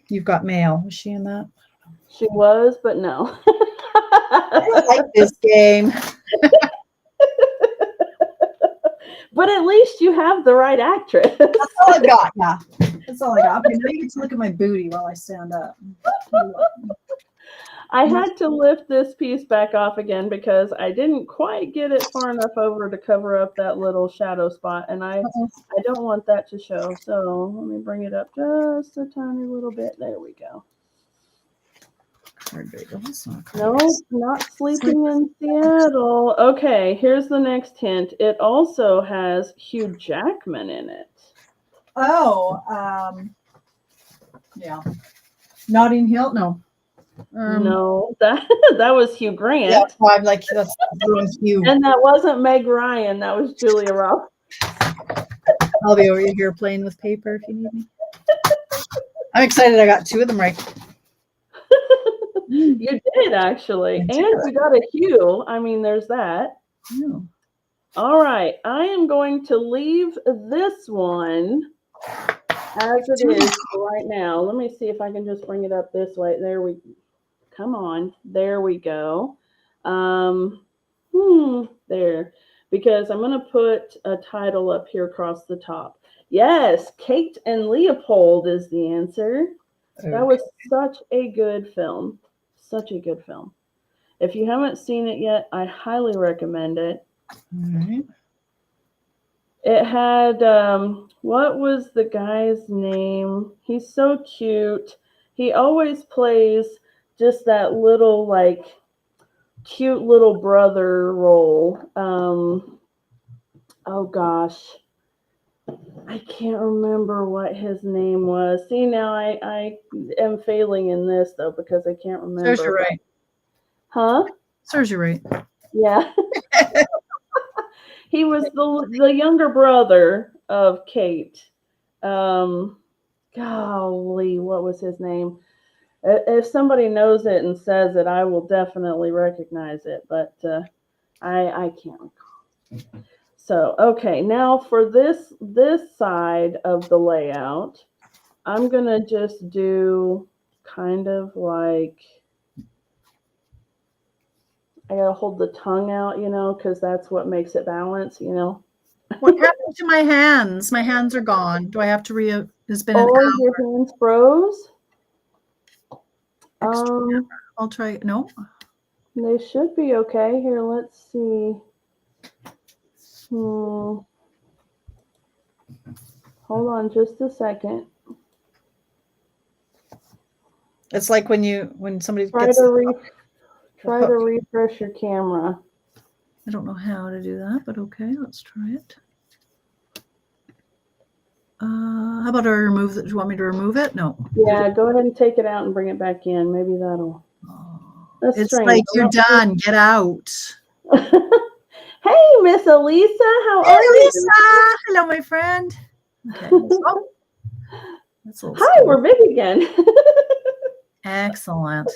Speaker 2: You've Got Mail. Was she in that?
Speaker 1: She was, but no.
Speaker 2: I don't like this game.
Speaker 1: But at least you have the right actress.
Speaker 2: That's all I got. Yeah, that's all I got. Okay, now you get to look at my booty while I stand up.
Speaker 1: I had to lift this piece back off again because I didn't quite get it far enough over to cover up that little shadow spot, and I don't want that to show. So let me bring it up just a tiny little bit. There we go. No, not Sleeping in Seattle. Okay, here's the next hint. It also has Hugh Jackman in it.
Speaker 2: Oh, yeah. Notting Hill? No.
Speaker 1: No, that was Hugh Grant.
Speaker 2: Yeah, well, I'm like, that's Hugh.
Speaker 1: And that wasn't Meg Ryan. That was Julia Roberts.
Speaker 2: I'll be over here playing with paper if you need me. I'm excited. I got 2 of them right.
Speaker 1: You did, actually. And we got a Hugh. I mean, there's that.
Speaker 2: Yeah.
Speaker 1: All right. I am going to leave this one as it is right now. Let me see if I can just bring it up this way. There we go. Come on. There we go. There. Because I'm going to put a title up here across the top. Yes, Kate and Leopold is the answer. Okay. That was such a good film. Such a good film. If you haven't seen it yet, I highly recommend it.
Speaker 2: All right.
Speaker 1: It had, what was the guy's name? He's so cute. He always plays just that little, like, cute little brother role. Oh gosh. I can't remember what his name was. See, now I am failing in this, though, because I can't remember.
Speaker 2: Serves you right.
Speaker 1: Huh?
Speaker 2: Serves you right.
Speaker 1: Yeah. He was the younger brother of Kate. Golly, what was his name? If somebody knows it and says it, I will definitely recognize it, but I can't recall. So, okay, now for this side of the layout, I'm going to just do kind of like, I got to hold the tongue out, because that's what makes it balance,
Speaker 2: What happened to my hands? My hands are gone. Do I have to it's been an
Speaker 1: hour. Your hands froze?
Speaker 2: I'll try. No?
Speaker 1: They should be okay. Here, let's see. Hold on just a second.
Speaker 2: It's like when somebody
Speaker 1: try to refresh your camera.
Speaker 2: I don't know how to do that, but okay, let's try it. How about I remove it? Do you want me to remove it? No.
Speaker 1: Yeah, go ahead and take it out and bring it back in. Maybe that'll.
Speaker 2: That's it's strange. Like you're done. Get out.
Speaker 1: Hey, Miss Elisa, how are you?
Speaker 2: Elisa, hello, my friend. Okay.
Speaker 1: Hi, we're big again.
Speaker 2: Excellent.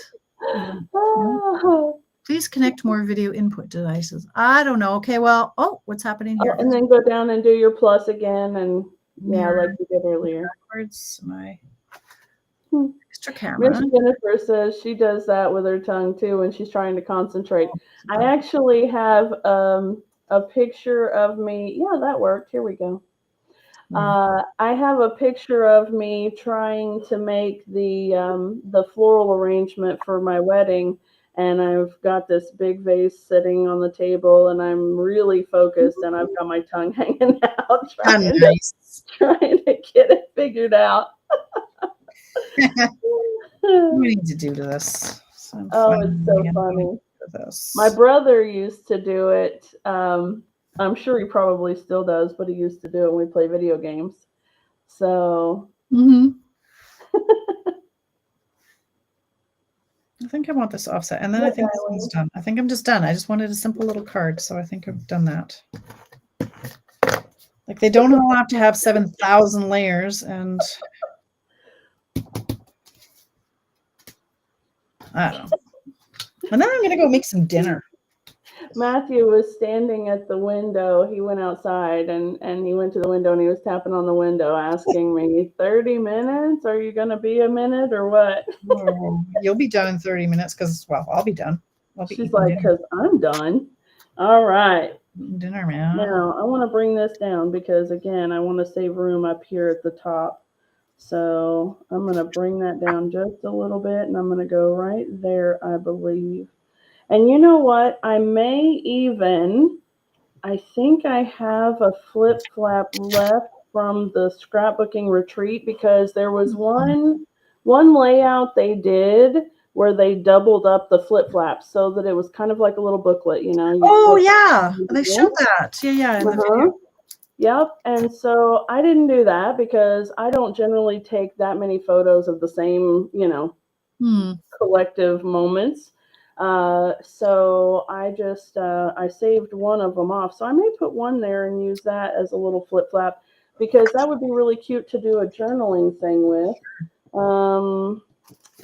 Speaker 2: Please connect more video input devices. I don't know. Okay, well, what's happening here?
Speaker 1: And then go down and do your plus again, and like you did earlier.
Speaker 2: Backwards, my extra camera.
Speaker 1: Miss Jennifer says she does that with her tongue too when she's trying to concentrate. I actually have a picture of me. Yeah, that worked. Here we go. I have a picture of me trying to make the floral arrangement for my wedding, and I've got this big vase sitting on the table, and I'm really focused, and I've got my tongue hanging out,
Speaker 2: Ah, nice.
Speaker 1: trying to get it figured out.
Speaker 2: What do we need to do to this? So I'm
Speaker 1: Oh, it's so
Speaker 2: finding
Speaker 1: funny. My
Speaker 2: this.
Speaker 1: brother used to do it. I'm sure he probably still does, but he used to do it when we play video games. So,
Speaker 2: Mm-hmm. I think I want this offset, and then I
Speaker 1: what,
Speaker 2: think this one's done. I think I'm just done. I just wanted a simple little card, so I think I've done that. Like they don't all have to have 7,000 layers, and I don't know. And then I'm gonna go make some dinner.
Speaker 1: Matthew was standing at the window. He went outside and he went to the window and he was tapping on the window asking me, 30 minutes? Are you going to be a minute or what?
Speaker 2: Oh, you'll be done in 30 minutes because, well, I'll be done. I'll be
Speaker 1: She's
Speaker 2: eating
Speaker 1: like,
Speaker 2: dinner.
Speaker 1: because I'm done. All right.
Speaker 2: Dinner, man.
Speaker 1: Now, I want to bring this down because, again, I want to save room up here at the top. So I'm going to bring that down just a little bit and I'm going to go right there, I believe. And you know what? I think I have a flip flap left from the scrapbooking retreat because there was one layout they did where they doubled up the flip flaps so that it was kind of like a little booklet, you know.
Speaker 2: Oh yeah, they showed that. Yeah, in the video.
Speaker 1: Yep. And so I didn't do that because I don't generally take that many photos of the same, collective moments. So I just I saved one of them off. So I may put one there and use that as a little flip flap because that would be really cute to do a journaling thing with. I'm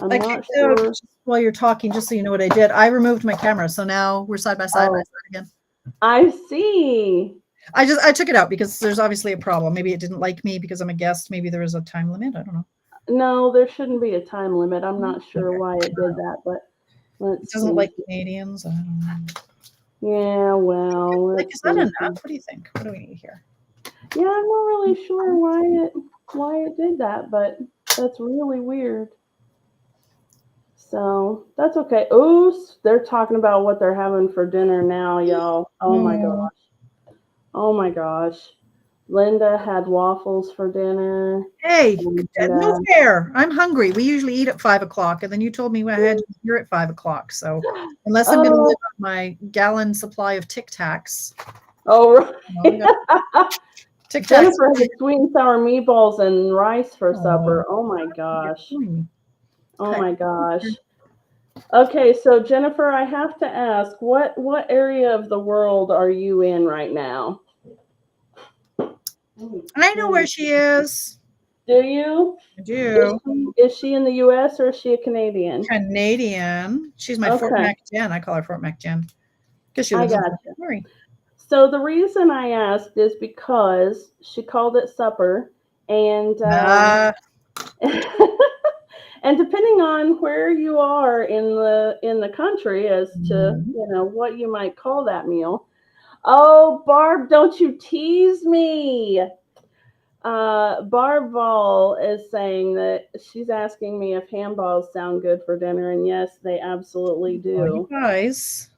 Speaker 1: not sure.
Speaker 2: While you're talking, just so you know what I did, I removed my camera, so now we're side by side again.
Speaker 1: I see.
Speaker 2: I took it out because there's obviously a problem. Maybe it didn't like me because I'm a guest. Maybe there was a time limit. I don't know.
Speaker 1: No, there shouldn't be a time limit. I'm not sure why it did that, but let's
Speaker 2: it doesn't like Canadians. I don't know.
Speaker 1: Yeah, well,
Speaker 2: is that enough? What do you think? What do we need here?
Speaker 1: Yeah, I'm not really sure why it did that, but that's really weird. So that's okay. Oh, they're talking about what they're having for dinner now, y'all. Oh my gosh. Oh my gosh. Linda had waffles for dinner.
Speaker 2: Hey, no fair. I'm hungry. We usually eat at 5 o'clock, and then you told me I had to be here at 5 o'clock. So unless I'm going to live on my gallon supply of Tic Tacs.
Speaker 1: Oh, right. Jennifer had sweet and sour meatballs and rice for supper. Oh my gosh. Oh my gosh. Okay, so Jennifer, I have to ask, what area of the world are you in right now?
Speaker 2: I know where she is.
Speaker 1: Do you?
Speaker 2: I do.
Speaker 1: Is she in the U.S. or is she a Canadian?
Speaker 2: Canadian. She's my Fort Mac Jen. I call her Fort Mac Jen because she lives in Missouri.
Speaker 1: So the reason I asked is because she called it supper, and and depending on where you are in the country as to what you might call that meal. Oh, Barb, don't you tease me. Barb Ball is saying that she's asking me if ham balls sound good for dinner, and yes, they absolutely do.
Speaker 2: Oh, you guys.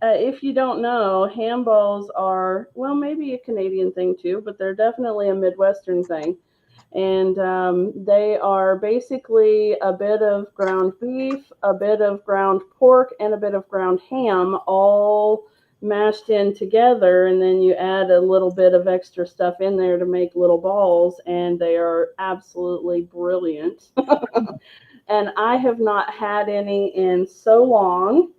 Speaker 1: If you don't know, ham balls are, well, maybe a Canadian thing too, but they're definitely a Midwestern thing. And they are basically a bit of ground beef, a bit of ground pork, and a bit of ground ham, all mashed in together, and then you add a little bit of extra stuff in there to make little balls, and they are absolutely brilliant. And I have not had any in so long,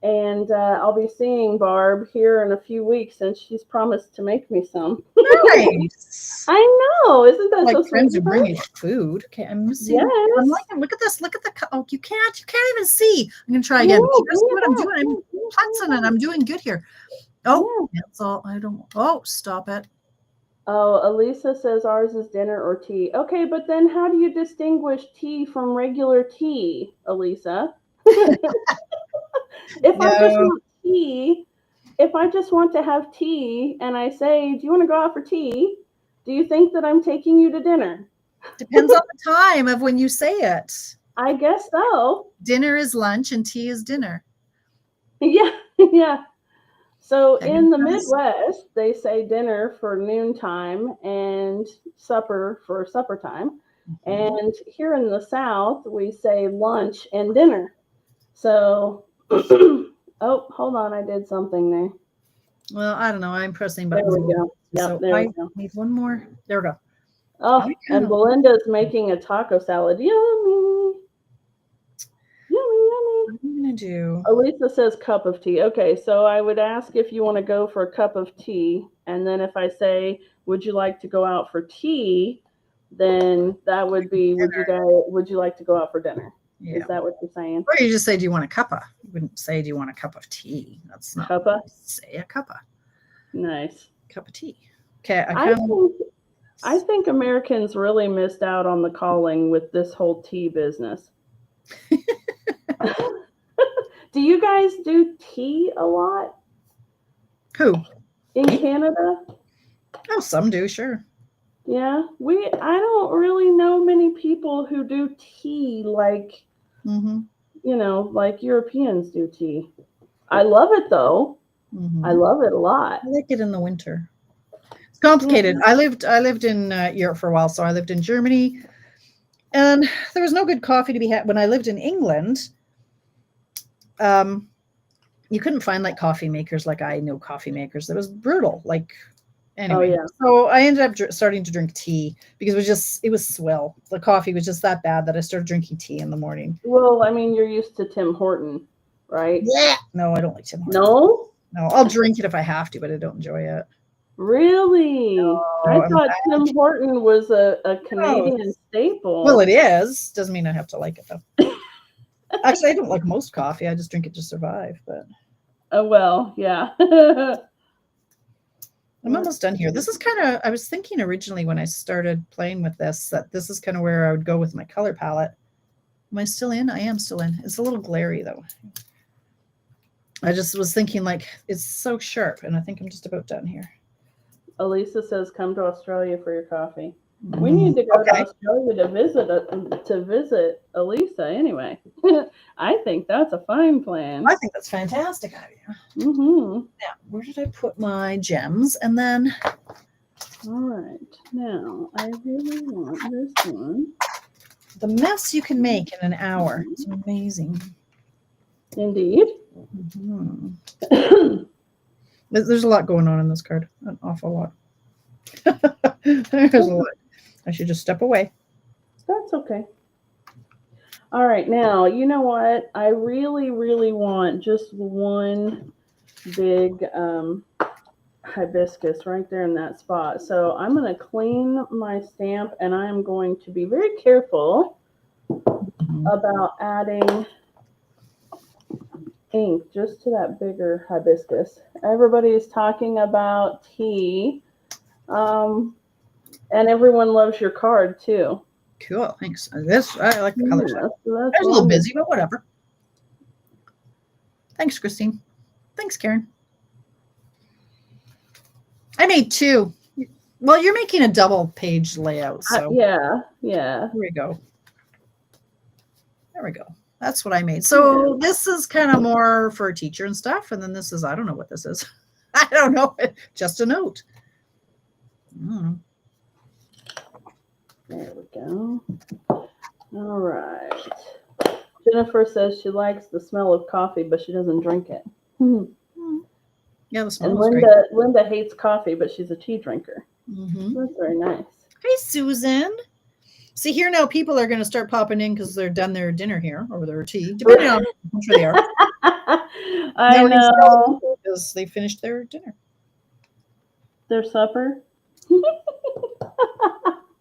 Speaker 1: and I'll be seeing Barb here in a few weeks, and she's promised to make me some.
Speaker 2: Nice.
Speaker 1: I know, isn't that so
Speaker 2: friends
Speaker 1: sweet?
Speaker 2: Who bring you food. Okay, I'm missing. Yes. I'm liking. Look at this. Look at the. Oh, you can't even see. I'm gonna try again. That's what I'm doing. I'm putzing and I'm doing good here. Oh, that's all. I don't. Oh, stop it.
Speaker 1: Oh, Elisa says ours is dinner or tea. Okay, but then how do you distinguish tea from regular tea, Elisa? If I just want to have tea and I say, do you want to go out for tea? Do you think that I'm taking you to dinner?
Speaker 2: Depends on the time of when you say it.
Speaker 1: I guess so.
Speaker 2: Dinner is lunch and tea is dinner.
Speaker 1: Yeah, yeah. So
Speaker 2: Okay,
Speaker 1: in the Midwest, they say dinner for noontime and supper for supper time. And here in the South, we say lunch and dinner. So, oh, hold on, I did something there.
Speaker 2: Well, I don't know. I'm pressing
Speaker 1: There
Speaker 2: buttons.
Speaker 1: we go. Yep,
Speaker 2: So
Speaker 1: there we
Speaker 2: I
Speaker 1: go.
Speaker 2: need one more. There we go.
Speaker 1: Oh, and Belinda's making a taco salad. Yummy. Yummy, yummy.
Speaker 2: What am I going to do?
Speaker 1: Elisa says cup of tea. Okay, so I would ask if you want to go for a cup of tea. And then if I say, would you like to go out for tea? Then that would be, would you like to go out for dinner?
Speaker 2: Yeah.
Speaker 1: Is that what you're saying?
Speaker 2: Or you just say, do you want a cuppa? You wouldn't say, do you want a cup of tea? That's not
Speaker 1: Cuppa?
Speaker 2: what you say, a cuppa.
Speaker 1: Nice.
Speaker 2: Cup of tea. Okay.
Speaker 1: I think Americans really missed out on the calling with this whole tea business. Do you guys do tea a lot?
Speaker 2: Who?
Speaker 1: In Canada?
Speaker 2: Oh, some do, sure.
Speaker 1: Yeah, I don't really know many people who do tea like, like Europeans do tea. I love it though. I love it a lot.
Speaker 2: I like it in the winter. It's complicated. I lived in Europe for a while, so I lived in Germany, and there was no good coffee to be had. When I lived in England, you couldn't find like coffee makers like I know coffee makers. It was brutal. Like anyway, so I ended up starting to drink tea because it was swill. The coffee was just that bad that I started drinking tea in the morning.
Speaker 1: Well, I mean, you're used to Tim Horton, right?
Speaker 2: Yeah. No, I don't like Tim Horton. No, I'll drink it if I have to, but I don't enjoy it.
Speaker 1: Really? No, I thought Tim Horton was a Canadian staple.
Speaker 2: Well, it is. Doesn't mean I have to like it though. Actually, I don't like most coffee. I just drink it to survive. But
Speaker 1: well, yeah.
Speaker 2: I'm almost done here. This is kind of, I was thinking originally when I started playing with this, that this is kind of where I would go with my color palette. Am I still in? I am still in. It's a little glary though. I just was thinking like, it's so sharp and I think I'm just about done here.
Speaker 1: Elisa says, come to Australia for your coffee. We need to go to Australia to visit Elisa anyway. I think that's a fine plan.
Speaker 2: I think that's fantastic idea. Now, where did I put my gems? And then,
Speaker 1: all right. Now, I really want this one.
Speaker 2: The mess you can make in an hour. It's amazing.
Speaker 1: Indeed.
Speaker 2: There's a lot going on in this card. An awful lot. There's a lot. I should just step away.
Speaker 1: That's okay. All right. Now, you know what? I really, really want just one big hibiscus right there in that spot. So I'm going to clean my stamp and I'm going to be very careful about adding ink just to that bigger hibiscus. Everybody is talking about tea. And everyone loves your card too.
Speaker 2: Cool, thanks. I like the color. So I was a little busy, but whatever. Thanks, Christine. Thanks, Karen. I made two. Well, you're making a double page layout, so
Speaker 1: yeah.
Speaker 2: Here we go. There we go. That's what I made. So this is kind of more for a teacher and stuff, and then this is, I don't know what this is. I don't know. Just a note.
Speaker 1: There we go. All right. Jennifer says she likes the smell of coffee, but she doesn't drink it.
Speaker 2: Yeah, the smell.
Speaker 1: And Linda hates coffee, but she's a tea drinker. That's very nice.
Speaker 2: Hey, Susan. See, here now people are going to start popping in because they're done their dinner here or their tea, depending on which they are.
Speaker 1: I know.
Speaker 2: Because they finished their dinner.
Speaker 1: Their supper.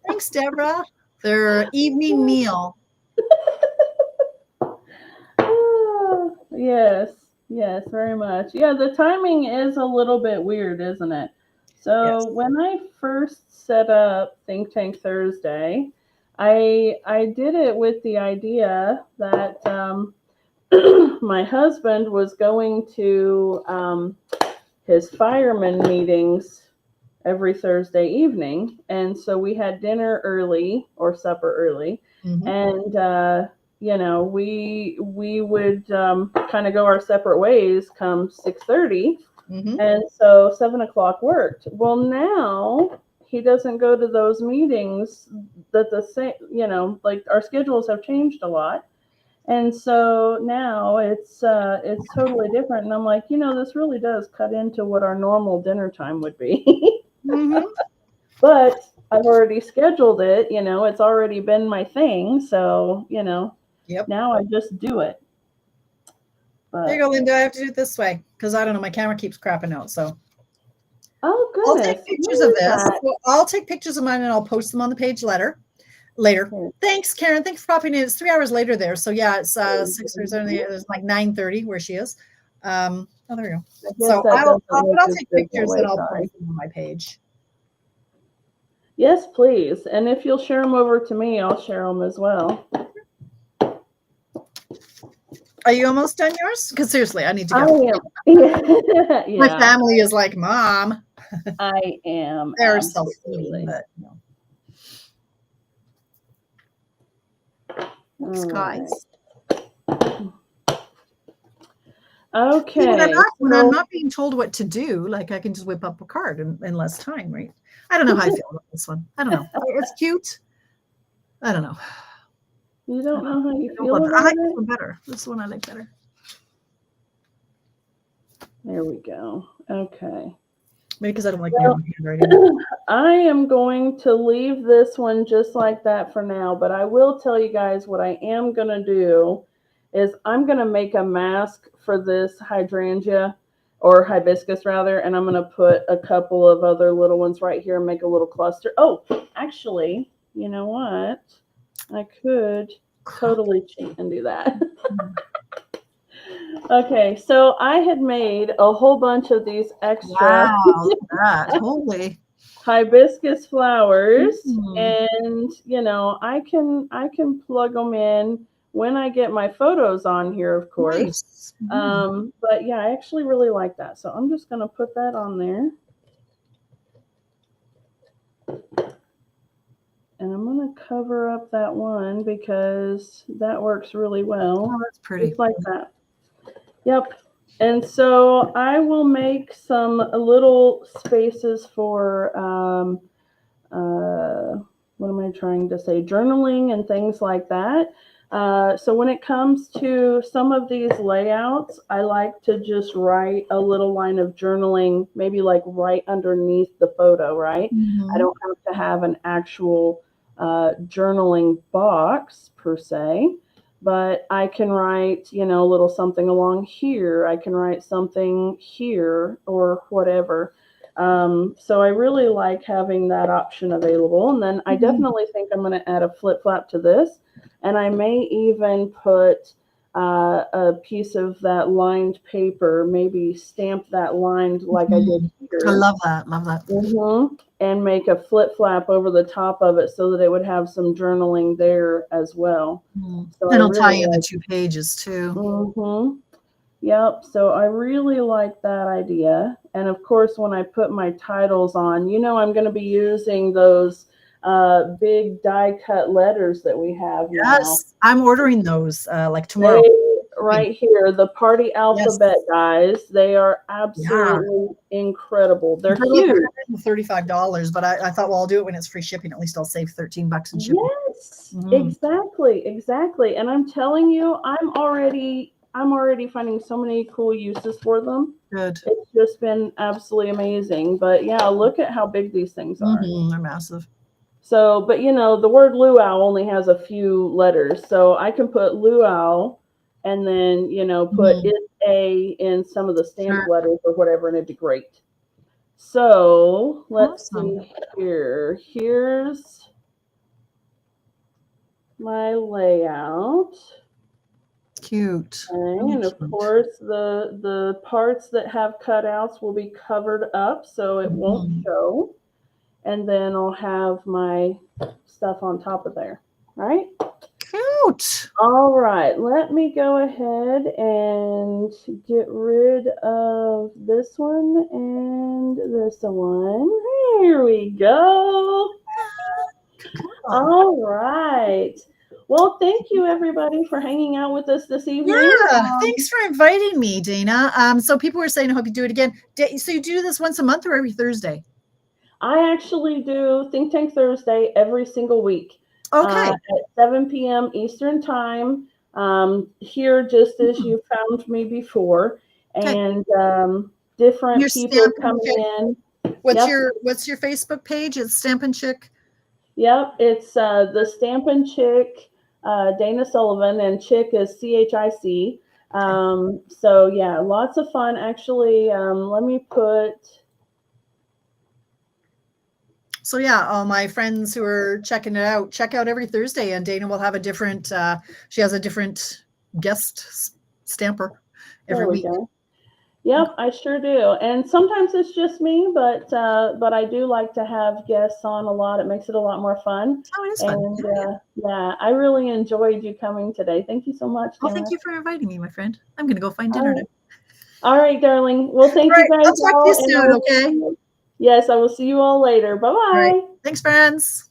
Speaker 2: Thanks, Deborah. Their evening meal.
Speaker 1: Yes, very much. Yeah, the timing is a little bit weird, isn't it? So when I first set up Think Tank Thursday, I did it with the idea that my husband was going to his fireman meetings every Thursday evening. And so we had dinner early or supper early. And we would kind of go our separate ways come 6:30, and so 7 o'clock worked. Well, now he doesn't go to those meetings that the same, like our schedules have changed a lot. And so now it's totally different. And I'm like, this really does cut into what our normal dinner time would be. But I've already scheduled it, it's already been my thing. So,
Speaker 2: Yep.
Speaker 1: now I just do it. But,
Speaker 2: there you go, Linda. I have to do it this way because I don't know. My camera keeps crapping out. So
Speaker 1: oh,
Speaker 2: I'll
Speaker 1: goodness.
Speaker 2: take pictures of this. So I'll take pictures of mine and I'll post them on the page later. Thanks, Karen. Thanks for popping in. It's 3 hours later there. So yeah, it's 6:30. It's like 9:30 where she is. Oh, there we go. So I'll take pictures and I'll post them on my page.
Speaker 1: Yes, please. And if you'll share them over to me, I'll share them as well.
Speaker 2: Are you almost done yours? Because seriously, I need to go.
Speaker 1: I am. Yeah.
Speaker 2: My family is like, Mom.
Speaker 1: I am.
Speaker 2: They're self-feeding, but Thanks, guys.
Speaker 1: Okay.
Speaker 2: When I'm not being told what to do, like I can just whip up a card in less time, right? I don't know how I feel about this one. I don't know. It's cute. I don't know.
Speaker 1: You don't know how you feel about it?
Speaker 2: I like this one better. This one I like better.
Speaker 1: There we go. Okay.
Speaker 2: Maybe because I don't like my own handwriting.
Speaker 1: I am going to leave this one just like that for now, but I will tell you guys what I am going to do is I'm going to make a mask for this hydrangea or hibiscus rather, and I'm going to put a couple of other little ones right here and make a little cluster. Oh, actually, you know what? I could totally cheat and do that. Okay, so I had made a whole bunch of these extra
Speaker 2: holy
Speaker 1: hibiscus flowers, and I can plug them in when I get my photos on here, of course. Nice. But yeah, I actually really like that, so I'm just gonna put that on there. And I'm going to cover up that one because that works really well.
Speaker 2: Oh, that's pretty.
Speaker 1: Just like that. Yep. And so I will make some little spaces for, what am I trying to say? Journaling and things like that. So when it comes to some of these layouts, I like to just write a little line of journaling, maybe like right underneath the photo, right? I don't have to have an actual journaling box per se, but I can write, a little something along here. I can write something here or whatever. So I really like having that option available. And then I definitely think I'm going to add a flip flap to this. And I may even put a piece of that lined paper, maybe stamp that lined like I did here.
Speaker 2: I love that. Love that.
Speaker 1: And make a flip flap over the top of it so that it would have some journaling there as well.
Speaker 2: So and I'll tie in the 2 pages too.
Speaker 1: Yep. So I really like that idea. And of course, when I put my titles on, I'm going to be using those big die cut letters that we have now.
Speaker 2: Yes, I'm ordering those like tomorrow.
Speaker 1: Right here, the party alphabet guys. They are absolutely incredible. They're huge.
Speaker 2: $35, but I thought, well, I'll do it when it's free shipping. At least I'll save $13 in shipping.
Speaker 1: Yes, exactly. And I'm telling you, I'm already finding so many cool uses for them.
Speaker 2: Good.
Speaker 1: It's just been absolutely amazing. But yeah, look at how big these things are.
Speaker 2: They're massive.
Speaker 1: So, but the word luau only has a few letters. So I can put luau and then, put it a in some of the stamp letters or whatever, and it'd be great. So let's see here. Here's my layout.
Speaker 2: Cute.
Speaker 1: Okay, and of course the parts that have cutouts will be covered up so it won't show. And then I'll have my stuff on top of there. All right?
Speaker 2: Cute.
Speaker 1: All right. Let me go ahead and get rid of this one and this one. Here we go. All right. Well, thank you everybody for hanging out with us this evening.
Speaker 2: Yeah, thanks for inviting me, Dana. So people were saying, I hope you do it again. So you do this once a month or every Thursday?
Speaker 1: I actually do Think Tank Thursday every single week
Speaker 2: Okay.
Speaker 1: at 7 p.m. Eastern Time. Here, just as
Speaker 2: Hmm.
Speaker 1: you found me before,
Speaker 2: Okay.
Speaker 1: and
Speaker 2: You're
Speaker 1: different people
Speaker 2: Stampin'
Speaker 1: coming
Speaker 2: Chick.
Speaker 1: in.
Speaker 2: What's
Speaker 1: Yep,
Speaker 2: your Facebook page? It's Stampin' Chick.
Speaker 1: yep. It's the Stampin' Chick, Dana Sullivan, and Chick is CHIC.
Speaker 2: Okay.
Speaker 1: So yeah, lots of fun. Actually, let me put.
Speaker 2: So yeah, all my friends who are checking it out, check out every Thursday, and Dana will have a different. She has a different guest stamper every
Speaker 1: There we
Speaker 2: week.
Speaker 1: go. Yep, I sure do. And sometimes it's just me, but I do like to have guests on a lot. It makes it a lot more fun.
Speaker 2: Oh, it is fun.
Speaker 1: And
Speaker 2: Yeah, yeah.
Speaker 1: yeah, I really enjoyed you coming today. Thank you so much,
Speaker 2: Well, thank
Speaker 1: Tamara.
Speaker 2: you for inviting me, my friend. I'm gonna go find dinner
Speaker 1: All
Speaker 2: now.
Speaker 1: right, all right, darling. Well,
Speaker 2: All
Speaker 1: thank you
Speaker 2: right,
Speaker 1: guys
Speaker 2: I'll talk to you
Speaker 1: all, and I
Speaker 2: soon.
Speaker 1: will see
Speaker 2: Okay.
Speaker 1: you. Yes, I will see you all later. Bye
Speaker 2: All right.
Speaker 1: bye.
Speaker 2: Thanks, friends.